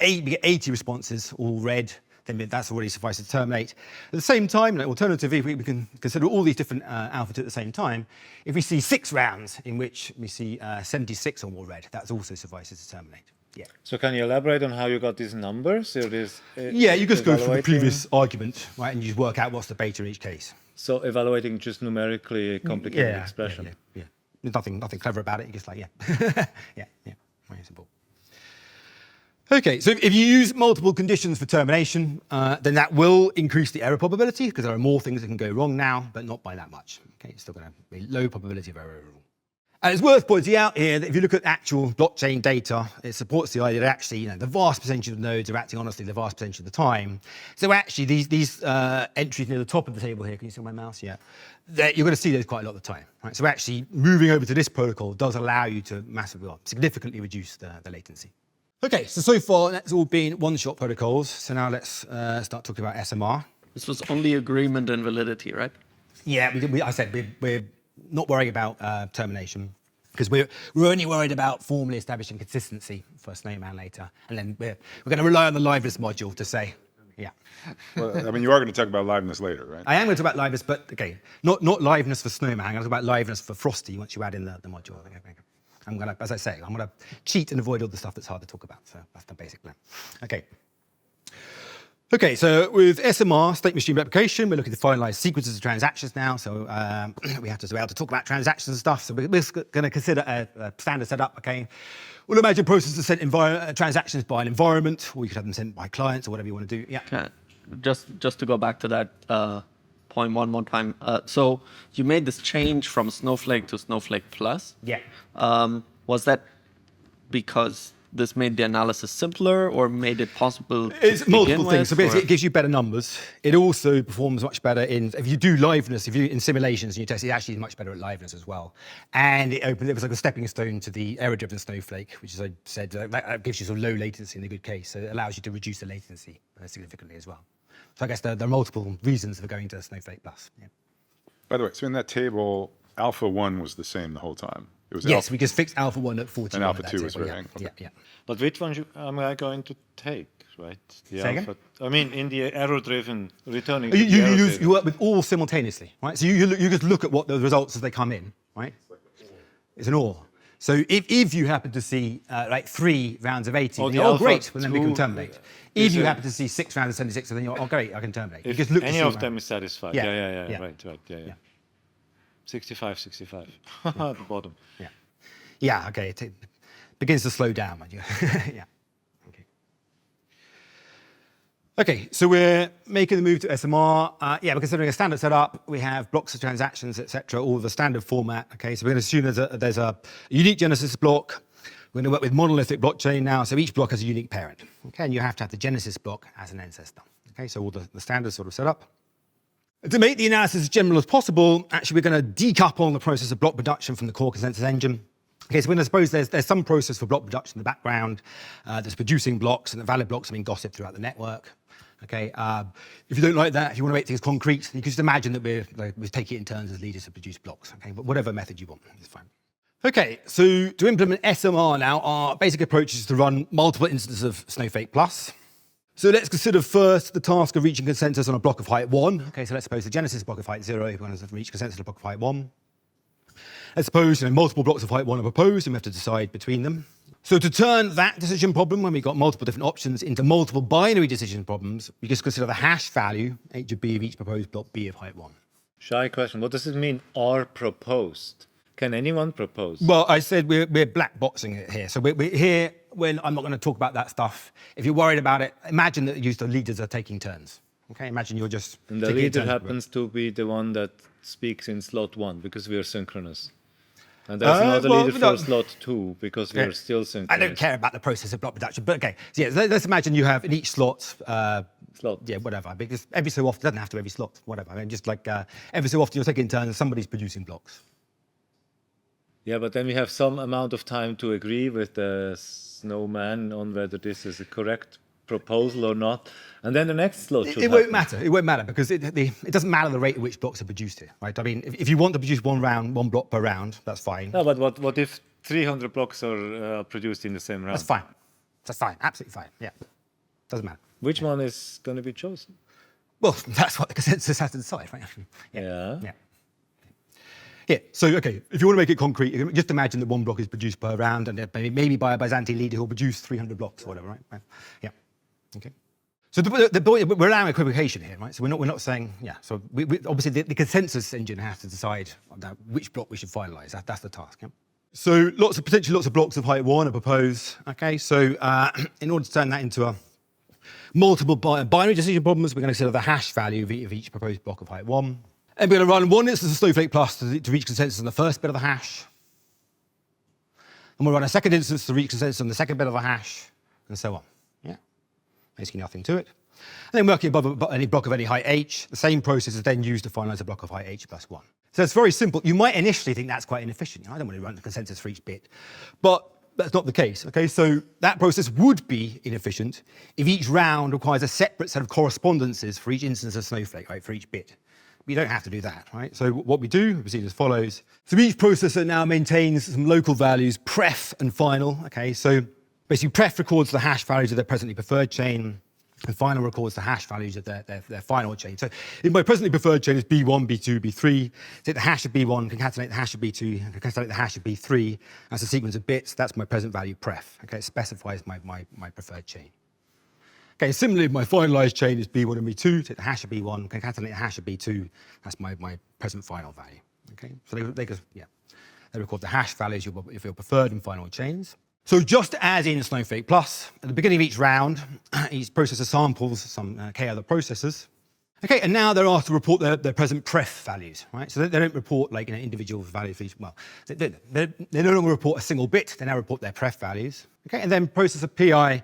we get 80 responses, all red, then that's already suffices to terminate. At the same time, alternatively, we can consider all these different alpha 2 at the same time. If we see 6 rounds in which we see 76 or more red, that also suffices to terminate. Yeah. So can you elaborate on how you got these numbers? Or this, Yeah, you just go through the evaluating? previous argument, right, and you just work out what's the beta in each case. So evaluating just numerically a complicated Yeah, expression. yeah. There's nothing clever about it. You're just like, yeah, yeah, very simple. Okay, so if you use multiple conditions for termination, then that will increase the error probability because there are more things that can go wrong now, but not by that much. Okay, it's still going to be low probability of error overall. And it's worth pointing out here that if you look at actual blockchain data, it supports the idea that actually, the vast percentage of nodes are acting honestly the vast percentage of the time. So actually, these entries near the top of the table here, can you see my mouse? Yeah, you're going to see those quite a lot of the time. Right? So actually, moving over to this protocol does allow you to significantly reduce the latency. Okay, so far that's all been one-shot protocols. So now let's start talking about SMR. This was only agreement and validity, right? Yeah, I said we're not worrying about termination because we're only worried about formally establishing consistency for Snowman later, and then we're going to rely on the liveness module to say, yeah. Well, I mean, you are going to talk about liveness later, right? I am going to talk about liveness, but okay, not liveness for Snowman. I'm going to talk about liveness for Frosty once you add in the module. Okay. I'm going to, as I say, I'm going to cheat and avoid all the stuff that's hard to talk about. So that's the basic plan. Okay, so with SMR, state machine replication, we're looking to finalize sequences of transactions now. So we have to be able to talk about transactions and stuff. So we're going to consider a standard setup, okay? We'll imagine processes sent transactions by an environment, or you could have them sent by clients or whatever you want to do. Yeah. Okay. Just to go back to that point one more time. So you made this change from Snowflake to Snowflake Plus. Yeah. Was that because this made the analysis simpler or made it possible to It's multiple begin things. So with, basically, or- it gives you better numbers. It also performs much better if you do liveness, if you in simulations and you test, it actually is much better at liveness as well. And it was like a stepping stone to the error-driven Snowflake, which, as I said, that gives you sort of low latency in the good case. So it allows you to reduce the latency significantly as well. So I guess there are multiple reasons for going to Snowflake Plus. Yeah. By the way, so in that table, alpha 1 was the same the whole time. It was Yes, we just fixed alpha 1 at 41. And alpha at 2 that was table, varying. Okay. Yeah. But which one am I going to take, right? The Say again? alpha. I mean, in the error-driven returning. to You, the you, error you, data. you work with all simultaneously, right? So you just look at what the results as they come in, right? It's an OR. So if you happen to see like 3 rounds of 80, Oh, then the you're, alpha great, well, then we can 2, terminate. is If you a- happen to see 6 rounds of 76, then you're, great, I can terminate. You If just look to any see of round. them is satisfied. Yeah, Yeah. yeah. Right. Yeah. 65. At the bottom. Yeah. Yeah, okay. It begins to slow down. Yeah. Okay, so we're making the move to SMR. We're considering a standard setup. We have blocks of transactions, etc., all the standard format. Okay, so we're going to assume there's a unique genesis block. We're going to work with monolithic blockchain now, so each block has a unique parent. Okay, and you have to have the genesis block as an ancestor. Okay, so all the standard sort of setup. To make the analysis as general as possible, actually, we're going to decouple the process of block production from the core consensus engine. Okay, so we're going to suppose there's some process for block production in the background that's producing blocks, and the valid blocks are being gossiped throughout the network. Okay, if you don't like that, if you want to make things concrete, you can just imagine that we're taking it in turns as leaders to produce blocks. Okay, but whatever method you want, it's fine. Okay, so to implement SMR now, our basic approach is to run multiple instances of Snowflake Plus. So let's consider first the task of reaching consensus on a block of height 1. Okay, so let's suppose the genesis block of height 0, if we want to reach consensus on a block of height 1. Let's suppose multiple blocks of height 1 are proposed, and we have to decide between them. So to turn that decision problem, when we've got multiple different options, into multiple binary decision problems, we just consider the hash value, h of b, of each proposed block b of height 1. Shy question. What does it mean, are proposed? Can anyone propose? Well, I said we're black boxing it here. So we're here when I'm not going to talk about that stuff. If you're worried about it, imagine that the leaders are taking turns. Okay, imagine you're just And the taking leader turns. happens to be the one that speaks in slot 1 because we are synchronous. And there's another well, leader for slot 2 because we are still synchronous. I don't care about the process of block production, but okay. So yeah, let's imagine you have in each slot, Slot. yeah, whatever. Because every so often, it doesn't have to be every slot, whatever. I mean, just like every so often you're taking turns and somebody's producing blocks. Yeah, but then we have some amount of time to agree with the Snowman on whether this is a correct proposal or not. And then the next slot should It won't happen. matter. It won't matter because it doesn't matter the rate at which blocks are produced here, right? I mean, if you want to produce one block per round, that's fine. No, but what if 300 blocks are produced in the same round? That's fine. That's fine. Absolutely fine. Yeah. Doesn't matter. Which one is going to be chosen? Well, that's what the consensus has to decide, right? Yeah. Yeah. Yeah. So, okay, if you want to make it concrete, you can just imagine that one block is produced per round, and maybe by a Byzantine leader who'll produce 300 blocks or whatever, right? Yeah. Okay. So we're allowing equivocation here, right? So we're not saying, yeah. So we obviously the consensus engine has to decide which block we should finalize. That's the task. Yeah? So potentially lots of blocks of height 1 are proposed. Okay. So in order to turn that into a multiple binary decision problems, we're going to consider the hash value of each proposed block of height 1. And we're going to run one instance of Snowflake Plus to reach consensus on the first bit of the hash. And we'll run a second instance to reach consensus on the second bit of the hash, and so on. Yeah. Basically nothing to it. And then working above any block of any height h, the same process is then used to finalize a block of height h plus 1. So it's very simple. You might initially think that's quite inefficient. I don't want to run the consensus for each bit. But that's not the case. Okay, so that process would be inefficient if each round requires a separate set of correspondences for each instance of Snowflake, right, for each bit. We don't have to do that, right? So what we do, we proceed as follows. So each processor now maintains some local values, pref and final. Okay, so basically pref records the hash values of their presently preferred chain, and final records the hash values of their final chain. So in my presently preferred chain is B1, B2, B3. Take the hash of B1, concatenate the hash of B2, concatenate the hash of B3. That's a sequence of bits. That's my present value pref. Okay, it specifies my preferred chain. Okay, similarly, my finalized chain is B1 and B2. Take the hash of B1, concatenate the hash of B2. That's my present final value. Okay, so they record the hash values of your preferred and final chains. So just as in Snowflake Plus, at the beginning of each round, each processor samples some k other processors. Okay, and now they're asked to report their present pref values, right? So they don't report like individual values for each. Well, they no longer report a single bit. They now report their pref values. Okay, and then processor PI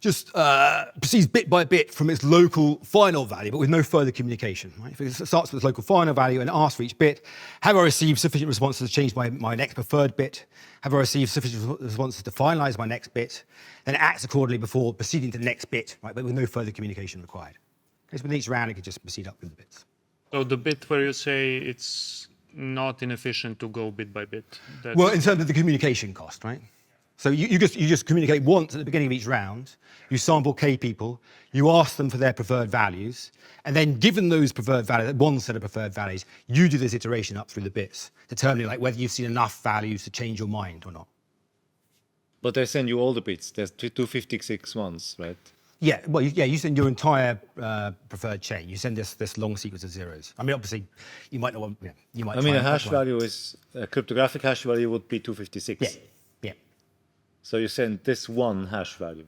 just proceeds bit by bit from its local final value, but with no further communication. Right? If it starts with its local final value and asks for each bit, have I received sufficient responses to change my next preferred bit? Have I received sufficient responses to finalize my next bit? Then it acts accordingly before proceeding to the next bit, right? But with no further communication required. Okay, so with each round, it can just proceed up with the bits. So the bit where you say it's not inefficient to go bit by bit. Well, in terms of the communication cost, right? So you just communicate once at the beginning of each round. You sample k people. You ask them for their preferred values, and then given those preferred values, one set of preferred values, you do this iteration up through the bits, determining like whether you've seen enough values to change your mind or not. But they send you all the bits. There's 256 ones, right? Yeah, well, you send your entire preferred chain. You send this long sequence of zeros. I mean, obviously, you might not want. Yeah, you might. I mean, a hash value is a cryptographic hash value would be 256. Yeah. So you send this one hash value.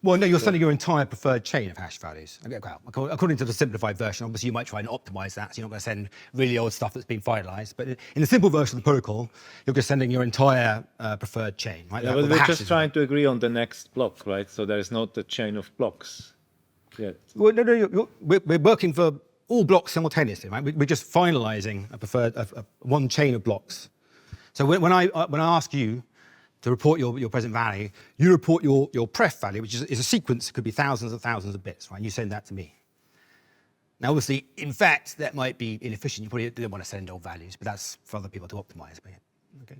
Well, no, you're sending your entire preferred chain of hash values. Okay, well, according to the simplified version, obviously you might try and optimize that, so you're not going to send really old stuff that's been finalized. But in the simple version of the protocol, you're just sending your entire preferred chain. Right? Yeah, but we're just trying to agree on the next block, right? So there is not a chain of blocks yet. Well, no, we're working for all blocks simultaneously, right? We're just finalizing one chain of blocks. So when I ask you to report your present value, you report your pref value, which is a sequence. It could be thousands and thousands of bits, right? You send that to me. Now, obviously, in fact, that might be inefficient. You probably don't want to send old values, but that's for other people to optimize. But yeah. Okay.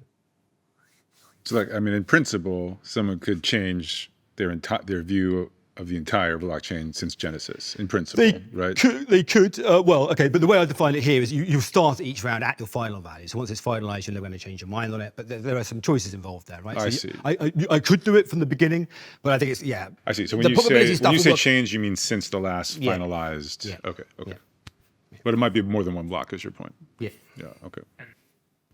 So, like, I mean, in principle, someone could change their view of the entire blockchain since Genesis, in principle, right? They could. Well, okay, but the way I define it here is you start each round at your final value. So once it's finalized, you're never going to change your mind on it. But there are some choices involved there, right? I see. I I could do it from the beginning, but I think it's, yeah. I see. So when you say change, you mean since the last finalized? Yeah. Okay. Yeah. But it might be more than one block, is your point? Yeah. Yeah, okay.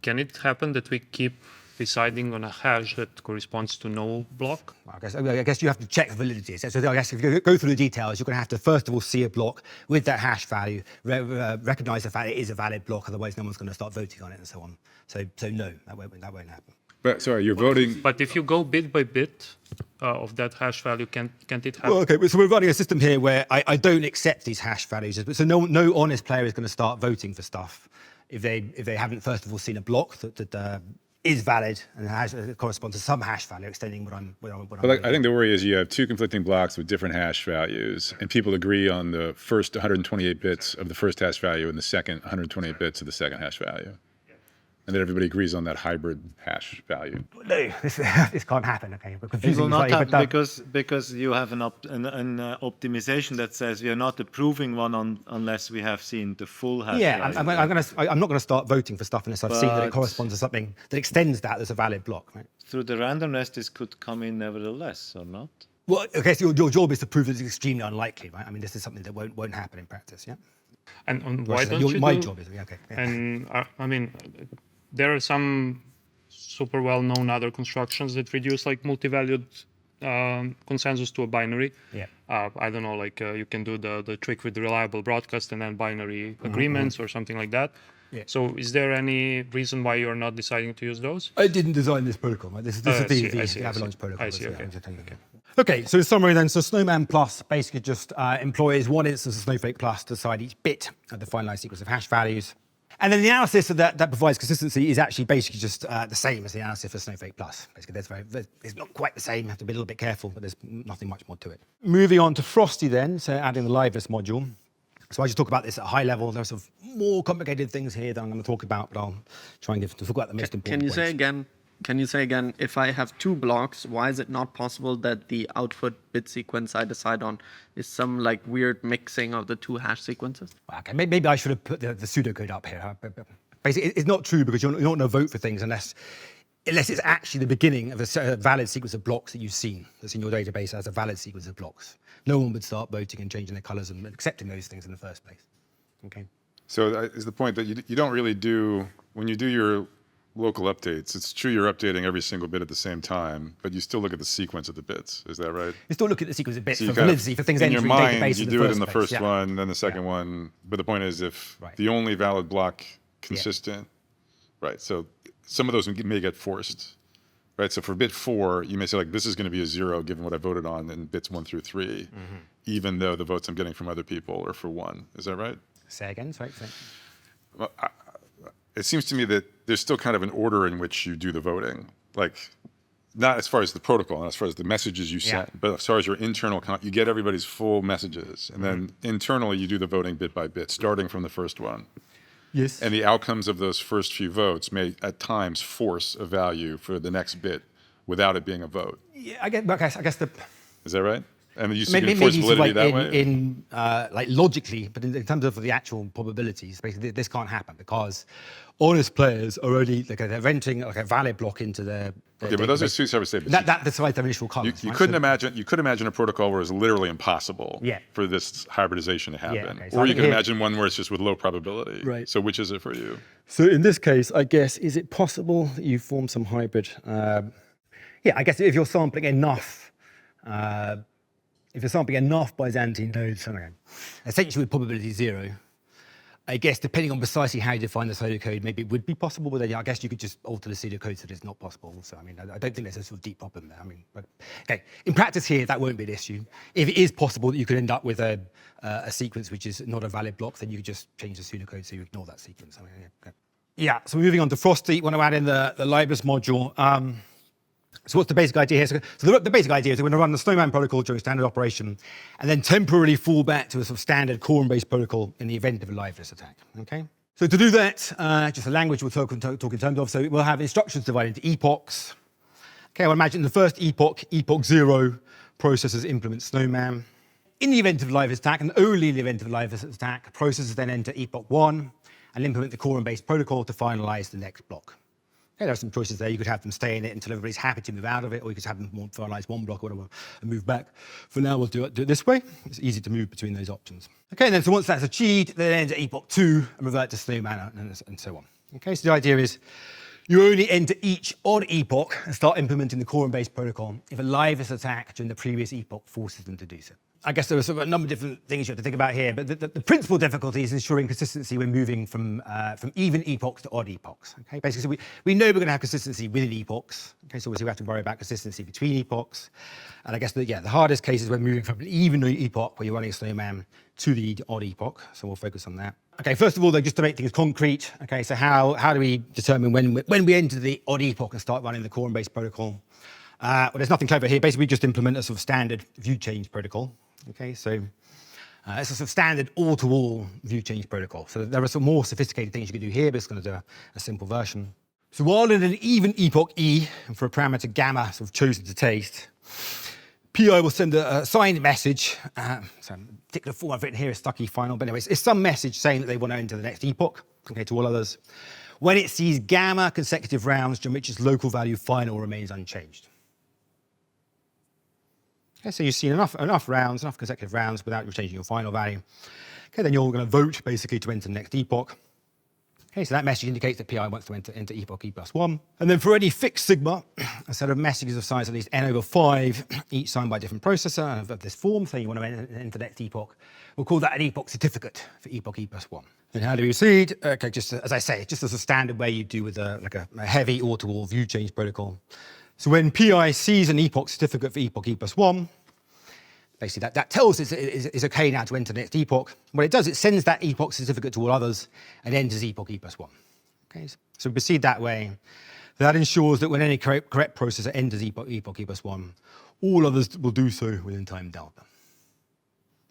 Can it happen that we keep deciding on a hash that corresponds to no block? I guess you have to check the validity. So I guess if you go through the details, you're going to have to first of all see a block with that hash value, recognize the fact it is a valid block, otherwise no one's going to start voting on it and so on. So no, that won't happen. But sorry, you're voting. But if you go bit by bit of that hash value, can't it happen? Well, okay, so we're running a system here where I don't accept these hash values. So no honest player is going to start voting for stuff if they haven't first of all seen a block that is valid and it corresponds to some hash value extending what I'm But like, I think the worry is you have two conflicting blocks with different hash values, and people agree on the first 128 bits of the first hash value and the second 128 bits of the second hash value. And then everybody agrees on that hybrid hash value. No, this can't happen. Okay, we're It confusing will not slightly, happen but, because you have an optimization that says we are not approving one unless we have seen the full hash yeah, value. I'm not going to start voting for stuff unless I've seen that it But- corresponds to something that extends that as a valid block, right? Through the randomness, this could come in nevertheless, or not? Well, okay, so your job is to prove that it's extremely unlikely, right? I mean, this is something that won't happen in practice, yeah? And why Versus don't you my do- job is, okay. Yeah. And I mean, there are some super well-known other constructions that reduce like multi-valued consensus to a binary. Yeah. I don't know, like you can do the trick with reliable broadcast and then binary agreements or something like that. Yeah. So is there any reason why you're not deciding to use those? I didn't design this protocol, right? This is I see, the Avalanche protocol. I see, okay. Okay, so in summary then, so Snowman Plus basically just employs one instance of Snowflake Plus to decide each bit of the finalized sequence of hash values. And then the analysis that provides consistency is actually basically just the same as the analysis for Snowflake Plus. Basically, it's not quite the same. You have to be a little bit careful, but there's nothing much more to it. Moving on to Frosty then, so adding the liveness module. So I just talk about this at a high level. There's sort of more complicated things here that I'm going to talk about, but I'll try and talk about the most important Can you say points. again? Can you say again, if I have two blocks, why is it not possible that the output bit sequence I decide on is some like weird mixing of the two hash sequences? Okay, maybe I should have put the pseudocode up here. Huh? But basically, it's not true because you're not going to vote for things unless it's actually the beginning of a valid sequence of blocks that you've seen that's in your database as a valid sequence of blocks. No one would start voting and changing their colors and accepting those things in the first place. Okay. So is the point that you don't really do, when you do your local updates, it's true you're updating every single bit at the same time, but you still look at the sequence of the bits. Is that right? You still look at the sequence of bits So for you kind of- validity, for things in your entering mind, database you in do it in the place. first Yeah. one, then the second one. But the point is, if Right. the only valid block consistent, right? So some of those may get forced, right? So for bit 4, you may say like, this is going to be a 0 given what I voted on in bits 1 through 3, even though the votes I'm getting from other people are for 1. Is that right? Say again, sorry. Well, it seems to me that there's still kind of an order in which you do the voting, like not as far as the protocol, not as far as the messages you send, but as far as your internal, you get everybody's full messages, and then internally you do the voting bit by bit, starting from the first one. Yes. And the outcomes of those first few votes may at times force a value for the next bit without it being a vote. Yeah, I guess the... Is that right? And you Maybe can enforce sort of validity like that way? in like logically, but in terms of the actual probabilities, basically this can't happen because honest players are only they're entering like a valid block into their Okay, but those are database. two separate statements. That decides their initial colors. You right? couldn't So- imagine. You could imagine a protocol where it's literally impossible Yeah. for this hybridization to happen, okay. So or I you think can here- imagine one where it's just with low probability. Right. So which is it for you? So in this case, I guess, is it possible that you form some hybrid? Yeah, I guess if you're sampling enough, Byzantine nodes, essentially with probability 0, I guess depending on precisely how you define the pseudocode, maybe it would be possible, but then I guess you could just alter the pseudocode so that it's not possible. So I mean, I don't think there's a sort of deep problem there. I mean, but, okay, in practice here, that won't be an issue. If it is possible that you could end up with a sequence which is not a valid block, then you could just change the pseudocode so you ignore that sequence. I mean, yeah, okay. Yeah, so moving on to Frosty, want to add in the liveness module. So what's the basic idea here? So the basic idea is we're going to run the Snowman protocol during standard operation and then temporarily fall back to a sort of standard quorum-based protocol in the event of a liveness attack, okay? So to do that, just a language we'll talk in terms of, so we'll have instructions divided into epochs. Okay, well imagine the first epoch, epoch 0, processes implement Snowman. In the event of a liveness attack, and only in the event of a liveness attack, processes then enter epoch 1 and implement the quorum-based protocol to finalize the next block. Okay, there are some choices there. You could have them stay in it until everybody's happy to move out of it, or you could have them finalize one block or whatever and move back. For now, we'll do it this way. It's easy to move between those options. Okay, and then so once that's achieved, then enter epoch 2 and revert to Snowman and so on. Okay, so the idea is you only enter each odd epoch and start implementing the quorum-based protocol if a liveness attack during the previous epoch forces them to do so. I guess there are sort of a number of different things you have to think about here, but the principal difficulty is ensuring consistency when moving from even epochs to odd epochs. Okay, basically, so we know we're going to have consistency within epochs. Okay, so obviously we have to worry about consistency between epochs, and I guess the hardest case is when moving from an even epoch where you're running Snowman to the odd epoch. So we'll focus on that. Okay, first of all, just to make things concrete. Okay, so how do we determine when we enter the odd epoch and start running the quorum-based protocol? Well, there's nothing clever here. Basically, we just implement a sort of standard view change protocol. Okay, so it's a sort of standard all-to-all view change protocol. So there are some more sophisticated things you can do here, but it's going to do a simple version. So while in an even epoch E, and for a parameter gamma sort of chosen to taste, PI will send a signed message. So the particular form I've written here is stucky final, but anyways, it's some message saying that they want to enter the next epoch, okay, to all others, when it sees gamma consecutive rounds during which its local value final remains unchanged. Okay, so you've seen enough rounds, enough consecutive rounds without changing your final value. Okay, then you're going to vote basically to enter the next epoch. Okay, so that message indicates that PI wants to enter epoch E+1. And then for any fixed sigma, a set of messages of size at least n over 5, each signed by a different processor of this form, so you want to enter the next epoch, we'll call that an epoch certificate for epoch E+1. And how do we proceed? Okay, just as I say, just as a standard way you do with a heavy all-to-all view change protocol. So when PI sees an epoch certificate for epoch E+1, basically that tells it it's okay now to enter the next epoch. What it does, it sends that epoch certificate to all others and enters epoch E+1. Okay, so we proceed that way. That ensures that when any correct processor enters epoch E+1, all others will do so within time delta.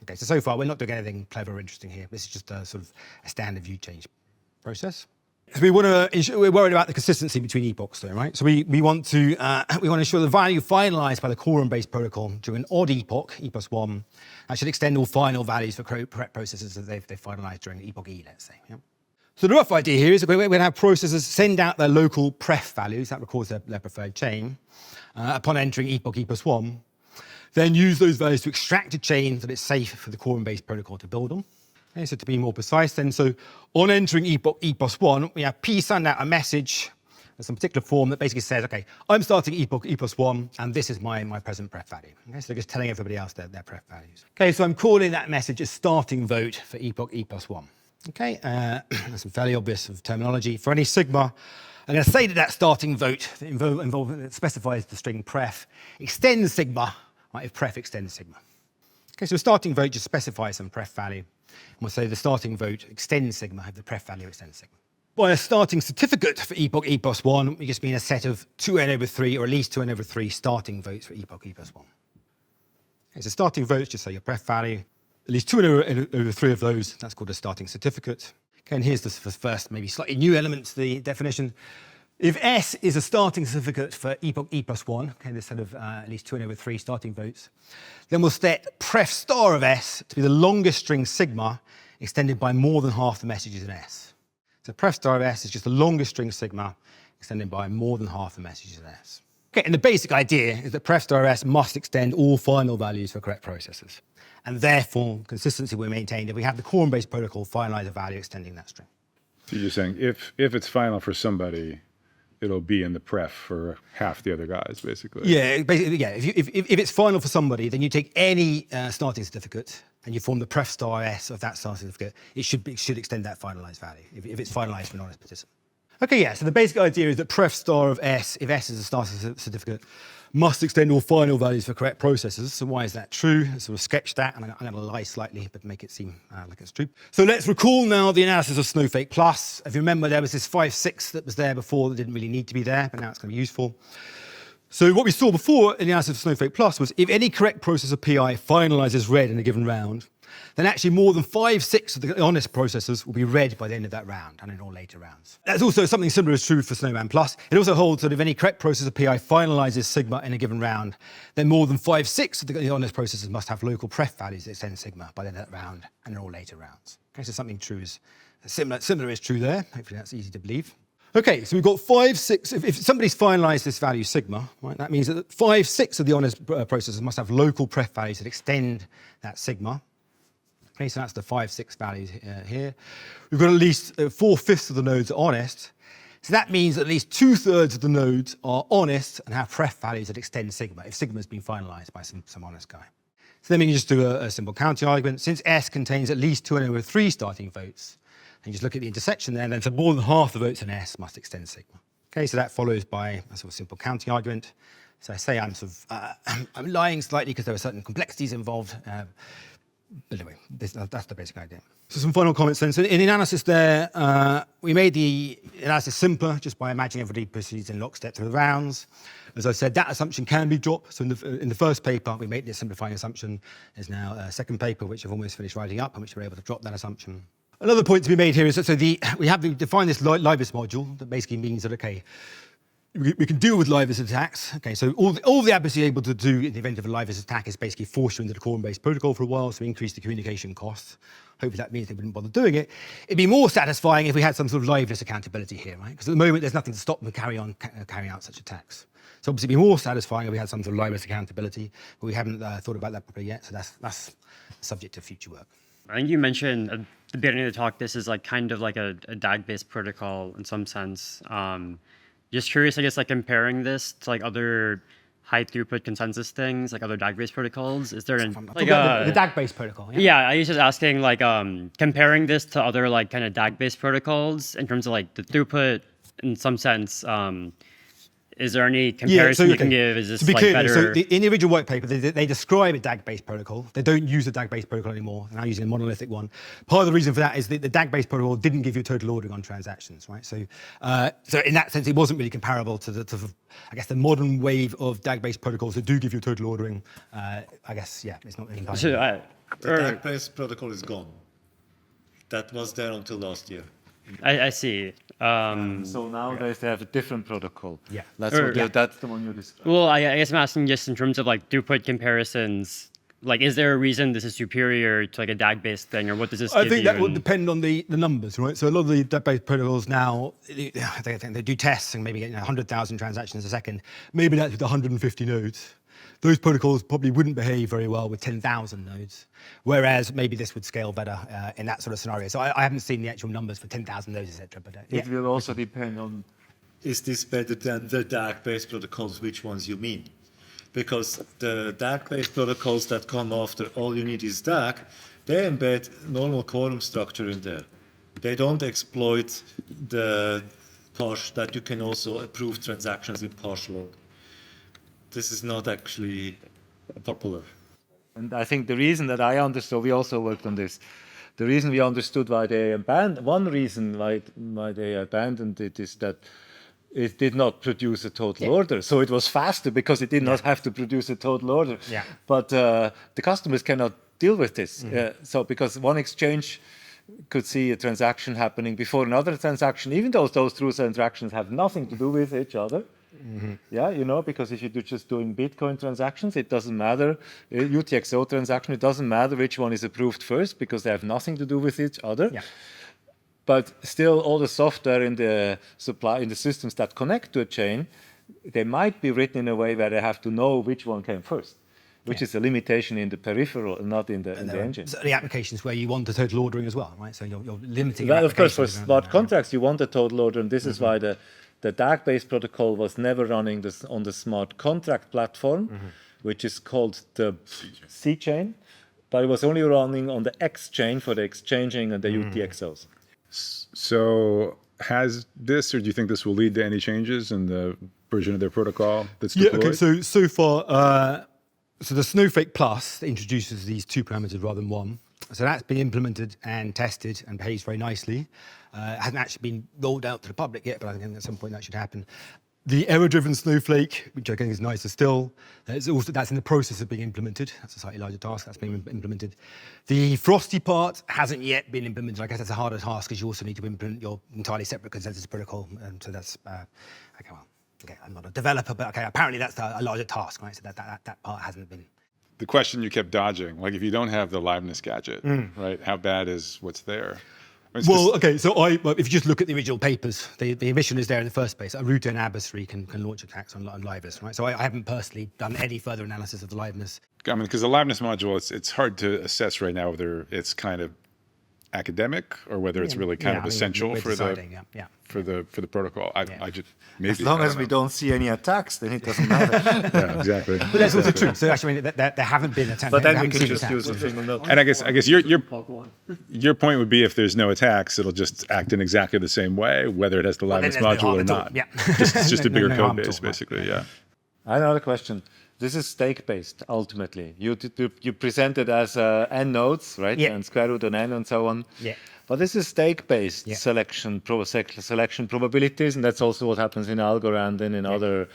Okay, so far we're not doing anything clever or interesting here. This is just a sort of a standard view change process. So we're worried about the consistency between epochs, though, right? So we want to ensure the value finalized by the quorum-based protocol during an odd epoch, E+1, should extend all final values for correct processes that they've finalized during epoch E, let's say. Yeah? So the rough idea here is that we're going to have processors send out their local pref values, that records their preferred chain, upon entering epoch E+1, then use those values to extract a chain that it's safe for the quorum-based protocol to build on. Okay, so to be more precise then, so on entering epoch E+1, we have P send out a message in some particular form that basically says, okay, I'm starting epoch E+1, and this is my present pref value. Okay, so they're just telling everybody else their pref values. Okay, so I'm calling that message a starting vote for epoch E+1. Okay, that's some fairly obvious sort of terminology. For any sigma, I'm going to say that starting vote that specifies the string pref extends sigma, right, if pref extends sigma. Okay, so starting vote just specifies some pref value. And we'll say the starting vote extends sigma if the pref value extends sigma. By a starting certificate for epoch E+1, we just mean a set of 2n over 3, or at least 2n over 3 starting votes for epoch E+1. Okay, so starting votes just say your pref value, at least 2n over 3 of those, that's called a starting certificate. Okay, and here's the first, maybe slightly new element to the definition. If S is a starting certificate for epoch E+1, okay, this set of at least 2n over 3 starting votes, then we'll set pref star of S to be the longest string sigma extended by more than half the messages in S. So pref star of S is just the longest string sigma extended by more than half the messages in S. Okay, and the basic idea is that pref star of S must extend all final values for correct processors. And therefore, consistency will be maintained if we have the quorum-based protocol finalize a value extending that string. So you're saying if it's final for somebody, it'll be in the pref for half the other guys, basically. Yeah, basically, yeah. If it's final for somebody, then you take any starting certificate and you form the pref star S of that starting certificate. It should extend that finalized value if it's finalized for an honest participant. Okay, yeah. So the basic idea is that pref star of S, if S is a starting certificate, must extend all final values for correct processors. So why is that true? I sort of sketched that, and I'm going to lie slightly, but make it seem like it's true. So let's recall now the analysis of Snowflake Plus. If you remember, there was this 5.6 that was there before that didn't really need to be there, but now it's going to be useful. So what we saw before in the analysis of Snowflake Plus was if any correct processor PI finalizes read in a given round, then actually more than 5/6 of the honest processors will be read by the end of that round and in all later rounds. That's also something similar is true for Snowman Plus. It also holds that if any correct processor PI finalizes sigma in a given round, then more than 5/6 of the honest processors must have local pref values that extend sigma by the end of that round and in all later rounds. Okay, so something true is similar is true there. Hopefully that's easy to believe. Okay, so we've got 5/6. If somebody's finalized this value sigma, right, that means that 5/6 of the honest processors must have local pref values that extend that sigma. Okay, so that's the 5/6 values here. We've got at least 4/5 of the nodes are honest. So that means at least 2/3 of the nodes are honest and have pref values that extend sigma, if sigma has been finalized by some honest guy. So then we can just do a simple counting argument. Since S contains at least 2n over 3 starting votes, and just look at the intersection there, then so more than half the votes in S must extend sigma. Okay, so that follows by a sort of simple counting argument. So I say I'm lying slightly because there are certain complexities involved. But anyway, that's the basic idea. So some final comments then. So in the analysis there, we made the analysis simpler just by imagining everybody proceeds in lockstep through the rounds. As I said, that assumption can be dropped. So in the first paper, we made this simplifying assumption. There's now a second paper, which I've almost finished writing up, in which we're able to drop that assumption. Another point to be made here is that we have defined this liveness module that basically means that, okay, we can deal with liveness attacks. Okay, so all the adversary able to do in the event of a liveness attack is basically force you into the quorum-based protocol for a while, so increase the communication costs. Hopefully that means they wouldn't bother doing it. It'd be more satisfying if we had some sort of liveness accountability here, right? Because at the moment there's nothing to stop them carrying out such attacks. So obviously it'd be more satisfying if we had some sort of liveness accountability, but we haven't thought about that properly yet, so that's subject to future work. I think you mentioned at the beginning of the talk, this is like kind of like a DAG-based protocol in some sense. Just curious, I guess, like comparing this to like other high throughput consensus things, like other DAG-based protocols. Is there like the DAG-based protocol? Yeah, I was just asking, like, comparing this to other like kind of DAG-based protocols in terms of like the throughput, in some sense. Is there any comparison you can give? Is this to be like clear, better? So in the original white paper, they describe a DAG-based protocol. They don't use a DAG-based protocol anymore. They're now using a monolithic one. Part of the reason for that is that the DAG-based protocol didn't give you total ordering on transactions, right? So in that sense, it wasn't really comparable to I guess the modern wave of DAG-based protocols that do give you total ordering. I guess it's not really comparable. The DAG-based protocol is gone. That was there until last year. I see. So nowadays they have a different protocol. Yeah. That's the one you described. Well, I guess I'm asking just in terms of like throughput comparisons. Like, is there a reason this is superior to like a DAG-based thing, or what does this give you? I think that would depend on the numbers, right? So a lot of the DAG-based protocols now, they do tests and maybe get 100,000 transactions a second. Maybe that's with 150 nodes. Those protocols probably wouldn't behave very well with 10,000 nodes, whereas maybe this would scale better in that sort of scenario. So I haven't seen the actual numbers for 10,000 nodes, etc. But It will also depend on, is this better than the DAG-based protocols, which ones you mean? Because the DAG-based protocols that come after all you need is DAG, they embed normal quorum structure in there. They don't exploit the partial, that you can also approve transactions in partial order. This is not actually popular. And I think the reason that I understood, we also worked on this, the reason we understood why they abandoned, one reason why they abandoned it is that it did not produce a total order. So it was faster because it did not have to produce a total order. Yeah. But the customers cannot deal with this. So because one exchange could see a transaction happening before another transaction, even though those two transactions have nothing to do with each other. Yeah, because if you're just doing Bitcoin transactions, it doesn't matter. UTXO transaction, it doesn't matter which one is approved first because they have nothing to do with each other. Yeah. But still, all the software in the systems that connect to a chain, they might be written in a way where they have to know which one came first, which is a limitation in the peripheral and not in the engine. The applications where you want the total ordering as well, right? So you're limiting. Well, of course, for smart contracts, you want a total order, and this is why the DAG-based protocol was never running on the smart contract platform, which is called the C chain, but it was only running on the X chain for the exchanging and the UTXOs. So has this, or do you think this will lead to any changes in the version of their protocol that's deployed? Yeah, okay, so far, so the Snowflake Plus introduces these 2 parameters rather than 1. So that's been implemented and tested and behaves very nicely. It hasn't actually been rolled out to the public yet, but I think at some point that should happen. The error-driven Snowflake, which I think is nicer still, that's in the process of being implemented. That's a slightly larger task that's being implemented. The Frosty part hasn't yet been implemented. I guess that's a harder task because you also need to implement your entirely separate consensus protocol. So that's, okay, I'm not a developer, but okay, apparently that's a larger task, right? So that part hasn't been. The question you kept dodging, like if you don't have the liveness gadget, right, how bad is what's there? Well, okay, so if you just look at the original papers, the emission is there in the first place. A root and adversary can launch attacks on liveness, right? So I haven't personally done any further analysis of the liveness. I mean, because the liveness module, it's hard to assess right now whether it's kind of academic or whether it's really kind of essential for the protocol. I just maybe as long as we don't see any attacks, then it doesn't matter. Yeah, exactly. But that's also true. So actually, there haven't been attacks. But then we can just use a single node. And I guess your point would be if there's no attacks, it'll just act in exactly the same way, whether it has the liveness module or not. Yeah. It's just a bigger code base, basically. Yeah. I have another question. This is stake-based, ultimately. You present it as n nodes, right? Yeah. And square root on n and so on. Yeah. But this is stake-based Yeah. selection probabilities, and that's also what happens in Algorand and in other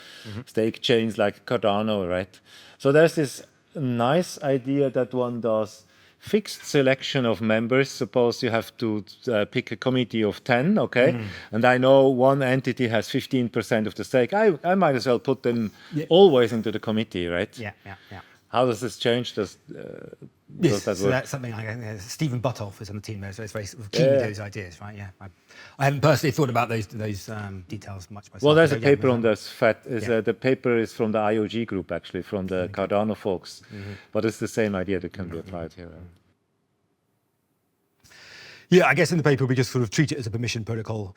stake chains like Cardano, right? So there's this nice idea that one does fixed selection of members. Suppose you have to pick a committee of 10, okay? And I know one entity has 15% of the stake. I might as well put them always into the committee, right? Yeah. How does this change? Does Yes, that so work? that's something Stephen Buttoff is on the team there, so it's very sort of keen with those ideas, right? Yeah, I haven't personally thought about those details much myself. Well, there's a but yeah, paper on this. The paper is from the IOG group, actually, from the Cardano folks. But it's the same idea that can be applied here. Yeah, I guess in the paper we just sort of treat it as a permission protocol.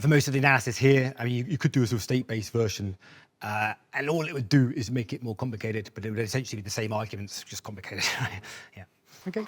For most of the analysis here, I mean, you could do a sort of state-based version, and all it would do is make it more complicated, but it would essentially be the same arguments, just complicated. Yeah. Okay.